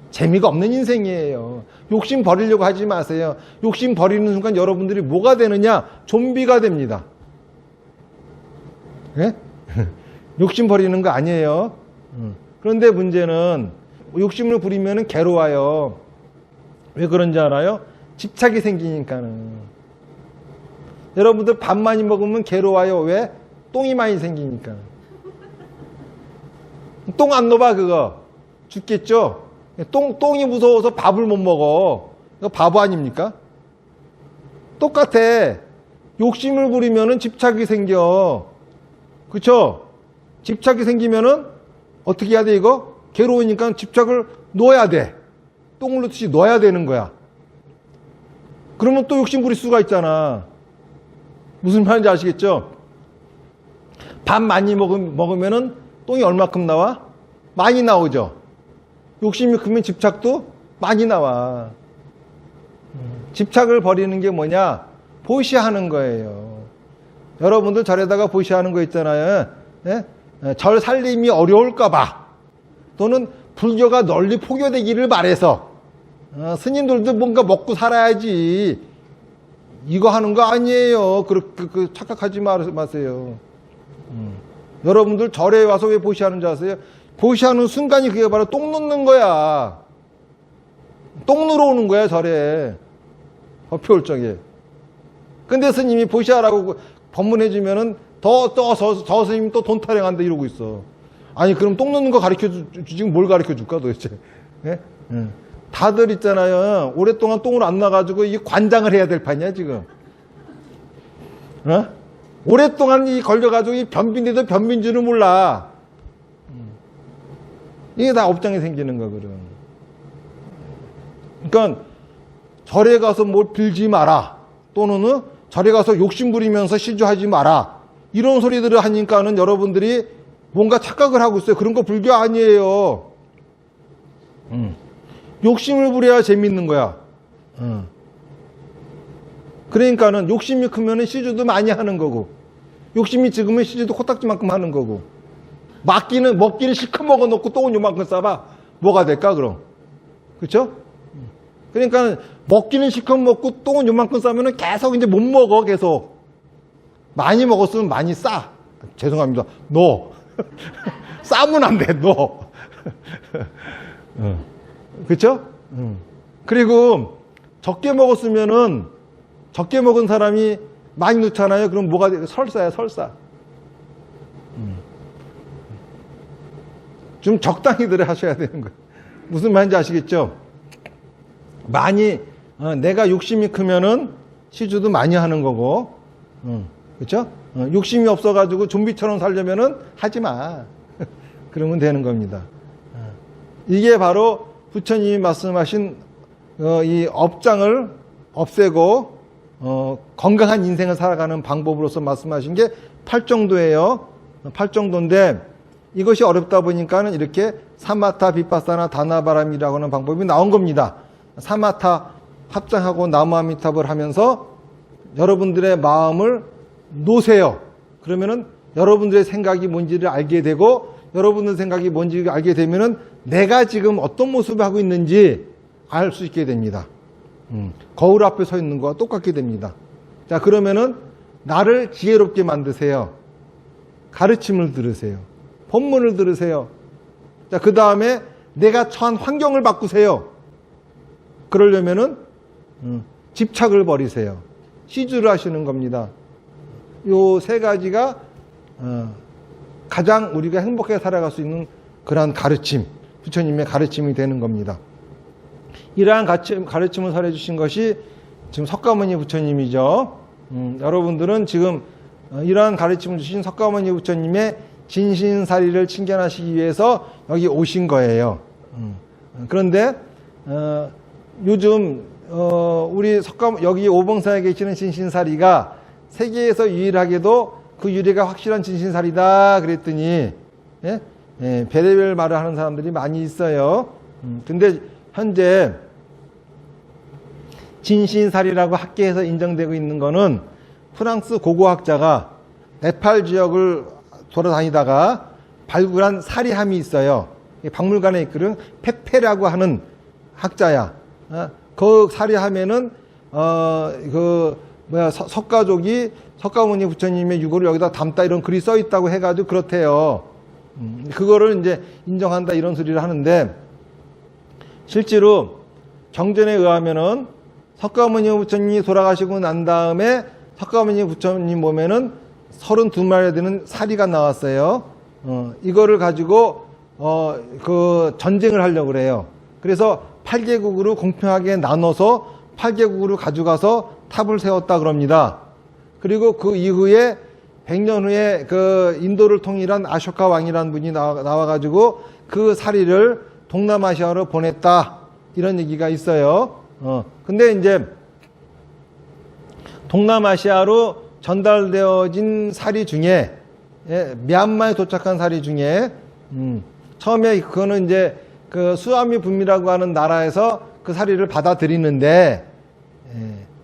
재미가 없는 인생이에요. 욕심 버리려고 하지 마세요. 욕심 버리는 순간 여러분들이 뭐가 되느냐? 좀비가 됩니다. 네? 욕심 버리는 거 아니에요. 그런데 문제는 욕심을 부리면 괴로워요. 왜 그런지 알아요? 집착이 생기니까는. 여러분들 밥 많이 먹으면 괴로워요. 왜? 똥이 많이 생기니까. 똥 안 넣어봐 그거. 죽겠죠? 똥이 무서워서 밥을 못 먹어. 이거 바보 아닙니까? 똑같아. 욕심을 부리면은 집착이 생겨. 그쵸? 집착이 생기면은 어떻게 해야 돼 이거? 괴로우니까 집착을 놓아야 돼. 똥을 넣듯이 넣어야 되는 거야. 그러면 또 욕심 부릴 수가 있잖아. 무슨 말인지 아시겠죠? 밥 많이 먹으면은 똥이 얼마큼 나와? 많이 나오죠. 욕심이 크면 집착도 많이 나와. 집착을 버리는 게 뭐냐? 보시하는 거예요. 여러분들 절에다가 보시하는 거 있잖아요. 예? 절 살림이 어려울까봐 또는 불교가 널리 포교되기를 바래서 스님들도 뭔가 먹고 살아야지 이거 하는 거 아니에요. 그렇게 착각하지 마세요. 여러분들 절에 와서 왜 보시하는 줄 아세요? 보시하는 순간이 그게 바로 똥 넣는 거야. 똥 누러 오는 거야 절에. 법표울적에. 근데 스님이 보시하라고 법문해주면은 저 스님이 또 돈 타령한다 이러고 있어. 아니 그럼 똥 넣는 거 가르쳐 주지 뭘 가르쳐 줄까 도대체. 예? 다들 있잖아요. 오랫동안 똥을 안 나가지고 이 관장을 해야 될 판이야 지금. 어? 오랫동안 이 걸려가지고 이 변빈데도 변빈 줄은 몰라. 이게 다 업장에 생기는 거거든. 그러니까 절에 가서 뭘 빌지 마라. 또는 절에 가서 욕심 부리면서 시주하지 마라. 이런 소리들을 하니까는 여러분들이 뭔가 착각을 하고 있어요. 그런 거 불교 아니에요. 욕심을 부려야 재밌는 거야. 그러니까는 욕심이 크면은 시주도 많이 하는 거고, 욕심이 적으면 시주도 코딱지만큼 하는 거고, 먹기는 실컷 먹어놓고 똥은 요만큼 싸봐. 뭐가 될까, 그럼? 그쵸? 그러니까 먹기는 실컷 먹고 똥은 요만큼 싸면은 계속 이제 못 먹어, 계속. 많이 먹었으면 많이 싸. 죄송합니다. 너. 싸면 안 돼, 너. 그쵸? 그리고 적게 먹었으면은 적게 먹은 사람이 많이 넣잖아요. 그럼 뭐가 돼? 설사야, 설사. 좀 적당히들 하셔야 되는 거예요. 무슨 말인지 아시겠죠? 많이 내가 욕심이 크면은 시주도 많이 하는 거고, 그렇죠? 욕심이 없어가지고 좀비처럼 살려면은 하지 마. 그러면 되는 겁니다. 이게 바로 부처님이 말씀하신 이 업장을 없애고 건강한 인생을 살아가는 방법으로서 말씀하신 게 8정도예요. 8정도인데 이것이 어렵다 보니까는 이렇게 사마타, 비파사나, 다나바람이라고 하는 방법이 나온 겁니다. 사마타 합장하고 나무아미탑을 하면서 여러분들의 마음을 놓으세요. 그러면은 여러분들의 생각이 뭔지를 알게 되고 여러분들 생각이 뭔지를 알게 되면은 내가 지금 어떤 모습을 하고 있는지 알 수 있게 됩니다. 거울 앞에 서 있는 거와 똑같게 됩니다. 자, 그러면은 나를 지혜롭게 만드세요. 가르침을 들으세요. 법문을 들으세요. 자, 그 다음에 내가 처한 환경을 바꾸세요. 그러려면은 집착을 버리세요. 시주를 하시는 겁니다. 요 세 가지가 가장 우리가 행복하게 살아갈 수 있는 그러한 가르침, 부처님의 가르침이 되는 겁니다. 이러한 가르침을 설해 주신 것이 지금 석가모니 부처님이죠. 여러분들은 지금 이러한 가르침을 주신 석가모니 부처님의 진신사리를 칭견하시기 위해서 여기 오신 거예요. 그런데 요즘 우리 여기 오봉사에 계시는 진신사리가 세계에서 유일하게도 그 유래가 확실한 진신사리다 그랬더니 별의별 말을 하는 사람들이 많이 있어요. 근데 현재 진신사리라고 학계에서 인정되고 있는 거는 프랑스 고고학자가 네팔 지역을 돌아다니다가 발굴한 사리함이 있어요. 박물관에 있거든. 페페라고 하는 학자야. 그 사리함에는 석가족이 석가모니 부처님의 유고를 여기다 담다 이런 글이 써 있다고 해가지고 그렇대요. 그거를 이제 인정한다 이런 소리를 하는데 실제로 경전에 의하면은 석가모니 부처님이 돌아가시고 난 다음에 석가모니 부처님 몸에는 32마리에 되는 사리가 나왔어요. 이거를 가지고 그 전쟁을 하려고 그래요. 그래서 8개국으로 공평하게 나눠서 8개국으로 가져가서 탑을 세웠다 그럽니다. 그리고 그 이후에 100년 후에 그 인도를 통일한 아쇼카 왕이라는 분이 나와가지고 그 사리를 동남아시아로 보냈다. 이런 얘기가 있어요. 근데 이제 동남아시아로 전달되어진 사리 중에 미얀마에 도착한 사리 중에 처음에 그거는 이제 그 수아미 분미라고 하는 나라에서 그 사리를 받아들이는데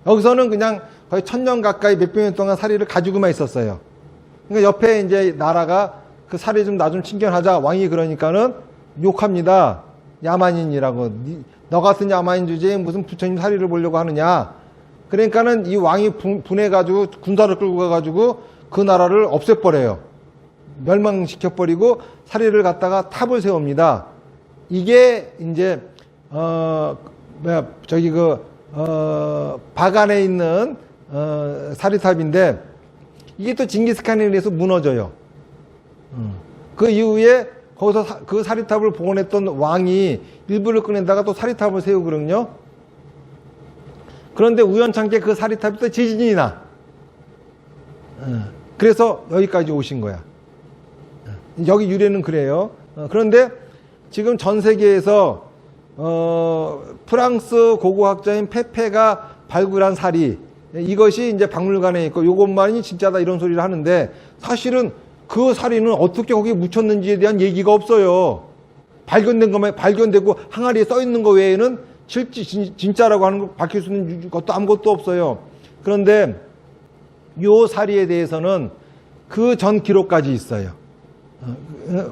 여기서는 그냥 거의 1000년 가까이 몇백 년 동안 사리를 가지고만 있었어요. 그러니까 옆에 이제 나라가 그 사리 좀 나 좀 친견하자 왕이 그러니까는 욕합니다. 야만인이라고. 너 같은 야만인 주제에 무슨 부처님 사리를 보려고 하느냐. 그러니까는 이 왕이 분해가지고 군사를 끌고 가가지고 그 나라를 없애버려요. 멸망시켜버리고 사리를 갖다가 탑을 세웁니다. 이게 이제 바간에 있는 사리탑인데 이게 또 징기스칸에 의해서 무너져요. 그 이후에 거기서 그 사리탑을 복원했던 왕이 일부를 꺼낸다가 또 사리탑을 세우거든요. 그런데 우연찮게 그 사리탑이 또 지진이 나. 그래서 여기까지 오신 거야. 여기 유래는 그래요. 그런데 지금 전 세계에서 프랑스 고고학자인 페페가 발굴한 사리, 이것이 이제 박물관에 있고 요것만이 진짜다 이런 소리를 하는데 사실은 그 사리는 어떻게 거기에 묻혔는지에 대한 얘기가 없어요. 발견된 것만 발견되고 항아리에 써 있는 거 외에는 진짜라고 하는 걸 밝힐 수 있는 것도 아무것도 없어요. 그런데 요 사리에 대해서는 그 전 기록까지 있어요.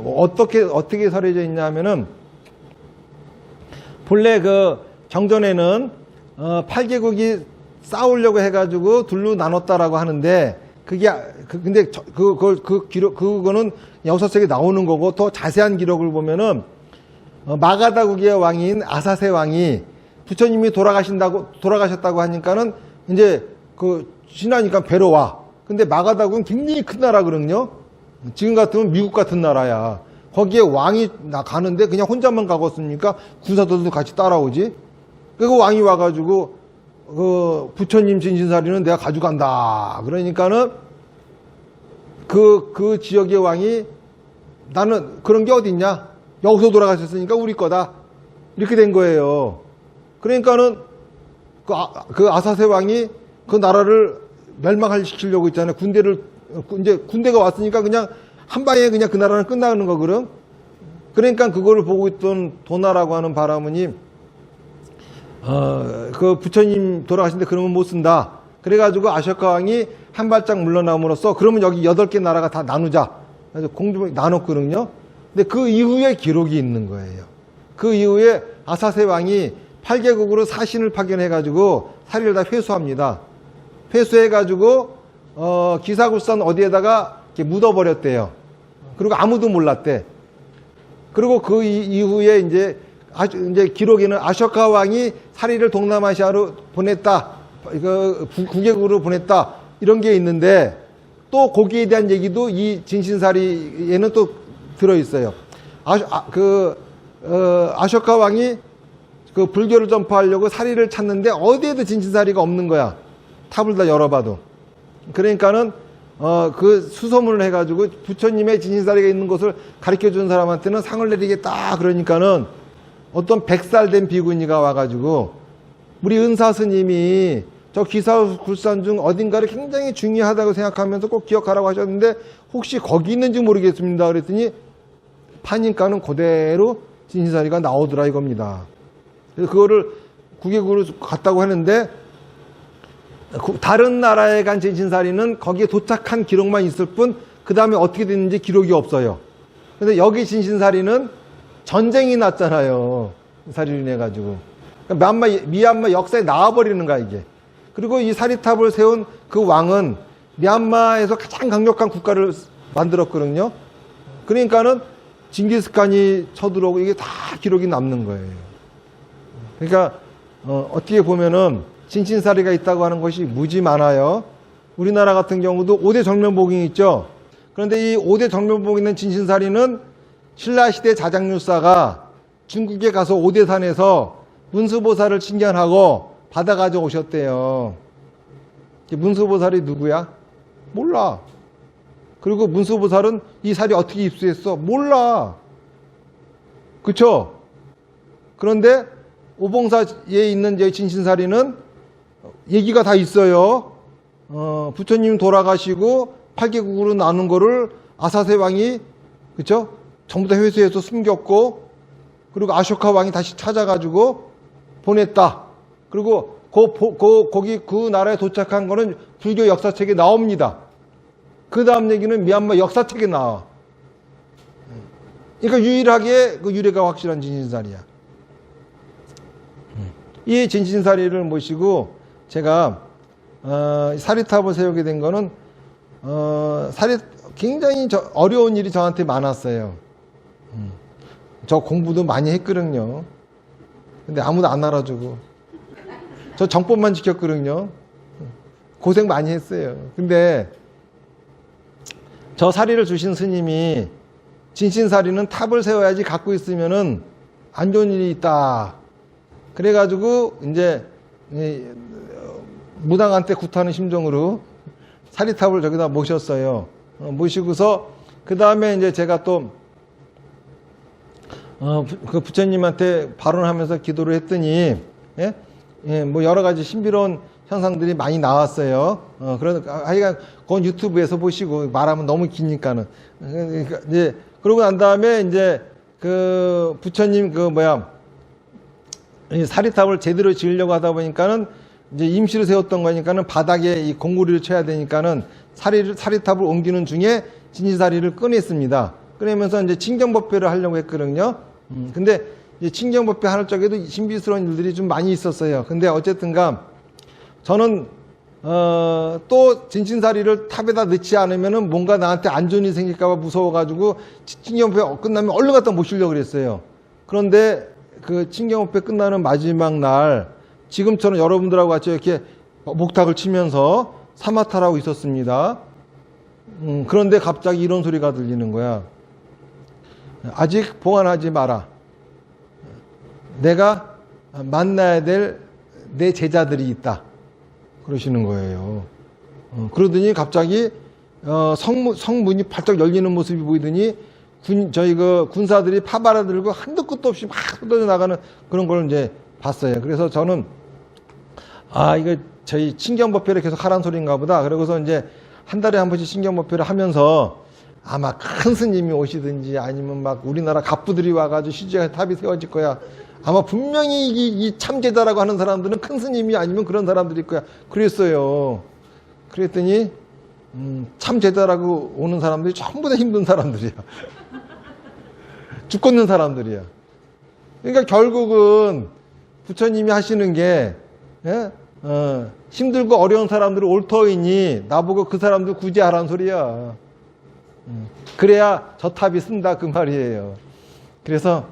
어떻게 설해져 있냐면은 본래 그 정전에는 8개국이 싸우려고 해가지고 둘로 나눴다라고 하는데 근데 그거는 여섯색에 나오는 거고 더 자세한 기록을 보면은 마가다국의 왕인 아사세 왕이 부처님이 돌아가셨다고 하니까는 이제 신하니까 뵈러 와. 근데 마가다국은 굉장히 큰 나라거든요. 지금 같으면 미국 같은 나라야. 거기에 왕이 가는데 그냥 혼자만 가겠습니까? 군사들도 같이 따라오지. 그리고 왕이 와가지고 그 부처님 진신사리는 내가 가져간다. 그러니까는 그 지역의 왕이 나는 그런 게 어딨냐? 여기서 돌아가셨으니까 우리 거다. 이렇게 된 거예요. 그러니까는 그 아사세 왕이 그 나라를 멸망시키려고 있잖아요. 이제 군대가 왔으니까 그냥 한 방에 그냥 그 나라는 끝나는 거거든. 그러니까 그거를 보고 있던 도나라고 하는 바라문이 그 부처님 돌아가신데 그러면 못 쓴다. 그래가지고 아쇼카 왕이 한 발짝 물러남으로써 그러면 여기 8개 나라가 다 나누자. 그래서 공주를 나눴거든요. 근데 그 이후에 기록이 있는 거예요. 그 이후에 아사세 왕이 8개국으로 사신을 파견해가지고 사리를 다 회수합니다. 회수해가지고 기사굴산 어디에다가 이렇게 묻어버렸대요. 그리고 아무도 몰랐대. 그리고 그 이후에 이제 기록에는 아쇼카 왕이 사리를 동남아시아로 보냈다. 그 9개국으로 보냈다. 이런 게 있는데 또 거기에 대한 얘기도 이 진신사리에는 또 들어있어요. 아쇼카 왕이 그 불교를 전파하려고 사리를 찾는데 어디에도 진신사리가 없는 거야. 탑을 다 열어봐도. 그러니까는 그 수소문을 해가지고 부처님의 진신사리가 있는 곳을 가르쳐준 사람한테는 상을 내리겠다. 그러니까는 어떤 100살 된 비구니가 와가지고 우리 은사 스님이 저 기사굴산 중 어딘가를 굉장히 중요하다고 생각하면서 꼭 기억하라고 하셨는데 혹시 거기 있는지 모르겠습니다. 그랬더니 파니까는 그대로 진신사리가 나오더라 이겁니다. 그래서 그거를 9개국으로 갔다고 하는데 다른 나라에 간 진신사리는 거기에 도착한 기록만 있을 뿐 그 다음에 어떻게 됐는지 기록이 없어요. 근데 여기 진신사리는 전쟁이 났잖아요. 사리를 인해 가지고 미얀마 역사에 나와버리는 거야 이게. 그리고 이 사리탑을 세운 그 왕은 미얀마에서 가장 강력한 국가를 만들었거든요. 그러니까는 징기스칸이 쳐들어오고 이게 다 기록이 남는 거예요. 그러니까 어떻게 보면은 진신사리가 있다고 하는 것이 무지 많아요. 우리나라 같은 경우도 5대 정면봉이 있죠. 그런데 이 5대 정면봉이 있는 진신사리는 신라시대 자장류사가 중국에 가서 오대산에서 문수보살을 칭견하고 받아 가져오셨대요. 문수보살이 누구야? 몰라. 그리고 문수보살은 이 살이 어떻게 입수했어? 몰라. 그쵸? 그런데 오봉사에 있는 진신사리는 얘기가 다 있어요. 부처님 돌아가시고 8개국으로 나눈 거를 아사세 왕이 그쵸? 전부 다 회수해서 숨겼고 그리고 아쇼카 왕이 다시 찾아가지고 보냈다. 그리고 거기 그 나라에 도착한 거는 불교 역사책에 나옵니다. 그 다음 얘기는 미얀마 역사책에 나와. 그러니까 유일하게 그 유래가 확실한 진신사리야. 이 진신사리를 모시고 제가 사리탑을 세우게 된 거는 굉장히 어려운 일이 저한테 많았어요. 저 공부도 많이 했거든요. 근데 아무도 안 알아주고 저 정법만 지켰거든요. 고생 많이 했어요. 근데 저 사리를 주신 스님이 진신사리는 탑을 세워야지 갖고 있으면은 안 좋은 일이 있다. 그래가지고 이제 무당한테 굿하는 심정으로 사리탑을 저기다 모셨어요. 모시고서 그 다음에 이제 제가 또 그 부처님한테 발언하면서 기도를 했더니 뭐 여러 가지 신비로운 현상들이 많이 나왔어요. 그러니까 하여간 그건 유튜브에서 보시고 말하면 너무 기니까는. 그러니까 이제 그러고 난 다음에 이제 그 부처님 사리탑을 제대로 지으려고 하다 보니까는 이제 임시로 세웠던 거니까는 바닥에 이 공구리를 쳐야 되니까는 사리탑을 옮기는 중에 진신사리를 꺼냈습니다. 꺼내면서 이제 칭경법회를 하려고 했거든요. 근데 이제 칭경법회 하는 쪽에도 신비스러운 일들이 좀 많이 있었어요. 근데 어쨌든가 저는 또 진신사리를 탑에다 넣지 않으면은 뭔가 나한테 안 좋은 일이 생길까봐 무서워가지고 칭경법회 끝나면 얼른 갖다 모시려고 그랬어요. 그런데 그 칭경법회 끝나는 마지막 날 지금처럼 여러분들하고 같이 이렇게 목탁을 치면서 사마타를 하고 있었습니다. 그런데 갑자기 이런 소리가 들리는 거야. 아직 봉안하지 마라. 내가 만나야 될 내 제자들이 있다. 그러시는 거예요. 그러더니 갑자기 성문이 발짝 열리는 모습이 보이더니 저희 군사들이 파바라 들고 한도 끝도 없이 막 쏟아져 나가는 그런 걸 이제 봤어요. 그래서 저는 이거 저희 신경법회를 계속 하라는 소리인가 보다. 그러고서 이제 한 달에 한 번씩 신경법회를 하면서 아마 큰 스님이 오시든지 아니면 막 우리나라 갑부들이 와가지고 시주의 탑이 세워질 거야. 아마 분명히 이 참제자라고 하는 사람들은 큰 스님이 아니면 그런 사람들일 거야. 그랬어요. 그랬더니 참제자라고 오는 사람들이 전부 다 힘든 사람들이야. 죽겠는 사람들이야. 그러니까 결국은 부처님이 하시는 게 힘들고 어려운 사람들을 옳터이니 나보고 그 사람들 구제하라는 소리야. 그래야 저 탑이 쓴다 그 말이에요. 그래서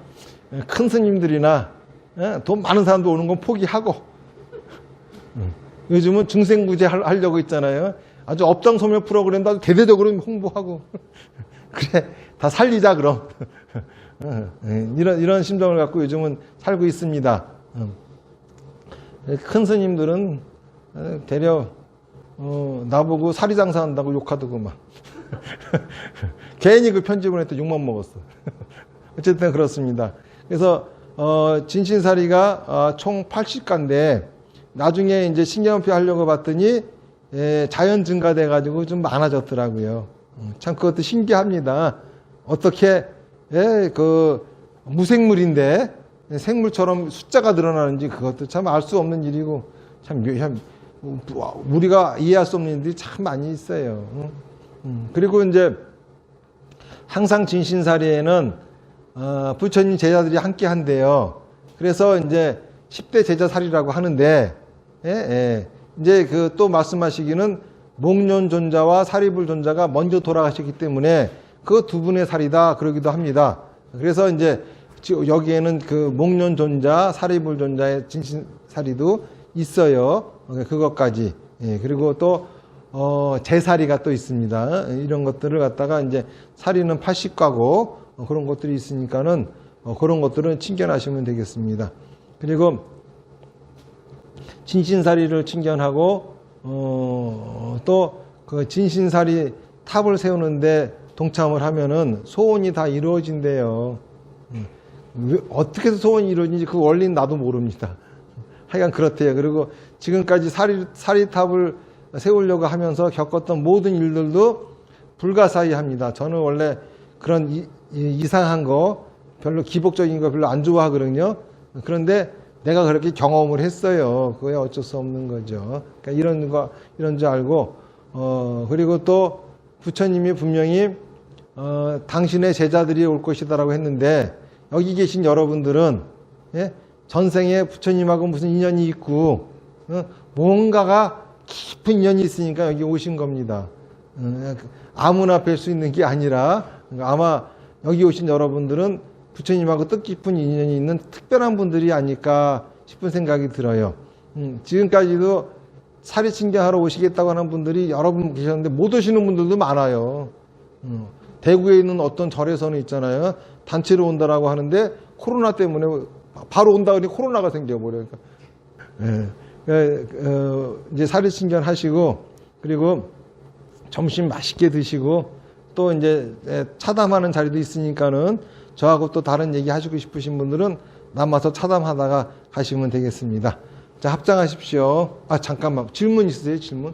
큰 스님들이나 돈 많은 사람들 오는 건 포기하고 요즘은 중생구제 하려고 있잖아요. 아주 업장소멸 프로그램도 아주 대대적으로 홍보하고 그래 다 살리자 그럼 이런 심정을 갖고 요즘은 살고 있습니다. 큰 스님들은 대려 나보고 사리장사 한다고 욕하더구만. 괜히 그 편집을 했더니 욕만 먹었어. 어쨌든 그렇습니다. 그래서 진신사리가 총 80가인데 나중에 이제 신경업회 하려고 봤더니 자연 증가돼 가지고 좀 많아졌더라고요. 참 그것도 신기합니다. 어떻게 그 무생물인데 생물처럼 숫자가 늘어나는지 그것도 참 알 수 없는 일이고 참 우리가 이해할 수 없는 일들이 참 많이 있어요. 그리고 이제 항상 진신사리에는 부처님 제자들이 함께 한대요. 그래서 이제 10대 제자사리라고 하는데 이제 그 또 말씀하시기는 목련존자와 사리불존자가 먼저 돌아가셨기 때문에 그 두 분의 사리다 그러기도 합니다. 그래서 이제 여기에는 그 목련존자, 사리불존자의 진신사리도 있어요. 그것까지. 그리고 또 제사리가 또 있습니다. 이런 것들을 갖다가 이제 사리는 80가고 그런 것들이 있으니까는 그런 것들은 친견하시면 되겠습니다. 그리고 진신사리를 친견하고 또 그 진신사리 탑을 세우는데 동참을 하면은 소원이 다 이루어진대요. 어떻게 해서 소원이 이루어지는지 그 원리는 나도 모릅니다. 하여간 그렇대요. 그리고 지금까지 사리탑을 세우려고 하면서 겪었던 모든 일들도 불가사의 합니다. 저는 원래 그런 이상한 거 별로 기복적인 거 별로 안 좋아하거든요. 그런데 내가 그렇게 경험을 했어요. 그게 어쩔 수 없는 거죠. 그러니까 이런 줄 알고 그리고 또 부처님이 분명히 당신의 제자들이 올 것이다라고 했는데 여기 계신 여러분들은 전생에 부처님하고 무슨 인연이 있고 뭔가가 깊은 인연이 있으니까 여기 오신 겁니다. 아무나 뵐 수 있는 게 아니라 아마 여기 오신 여러분들은 부처님하고 뜻깊은 인연이 있는 특별한 분들이 아닐까 싶은 생각이 들어요. 지금까지도 사리친경하러 오시겠다고 하는 분들이 여러 분 계셨는데 못 오시는 분들도 많아요. 대구에 있는 어떤 절에서는 있잖아요. 단체로 온다라고 하는데 코로나 때문에 바로 온다 그러니 코로나가 생겨버려요. 이제 사리친경 하시고 그리고 점심 맛있게 드시고 또 이제 차담하는 자리도 있으니까는 저하고 또 다른 얘기 하시고 싶으신 분들은 남아서 차담하다가 가시면 되겠습니다. 자, 합장하십시오. 잠깐만. 질문 있으세요? 질문?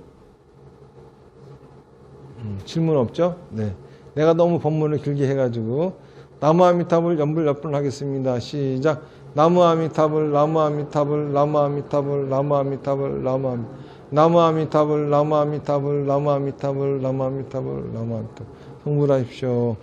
질문 없죠? 네. 내가 너무 법문을 길게 해가지고 나무아미타불 연불 몇 번 하겠습니다. 시작. 나무아미타불 나무아미타불 나무아미타불 나무아미타불 나무아미타불 나무아미타불 나무아미타불 나무아미타불 나무아미타불 성불하십시오.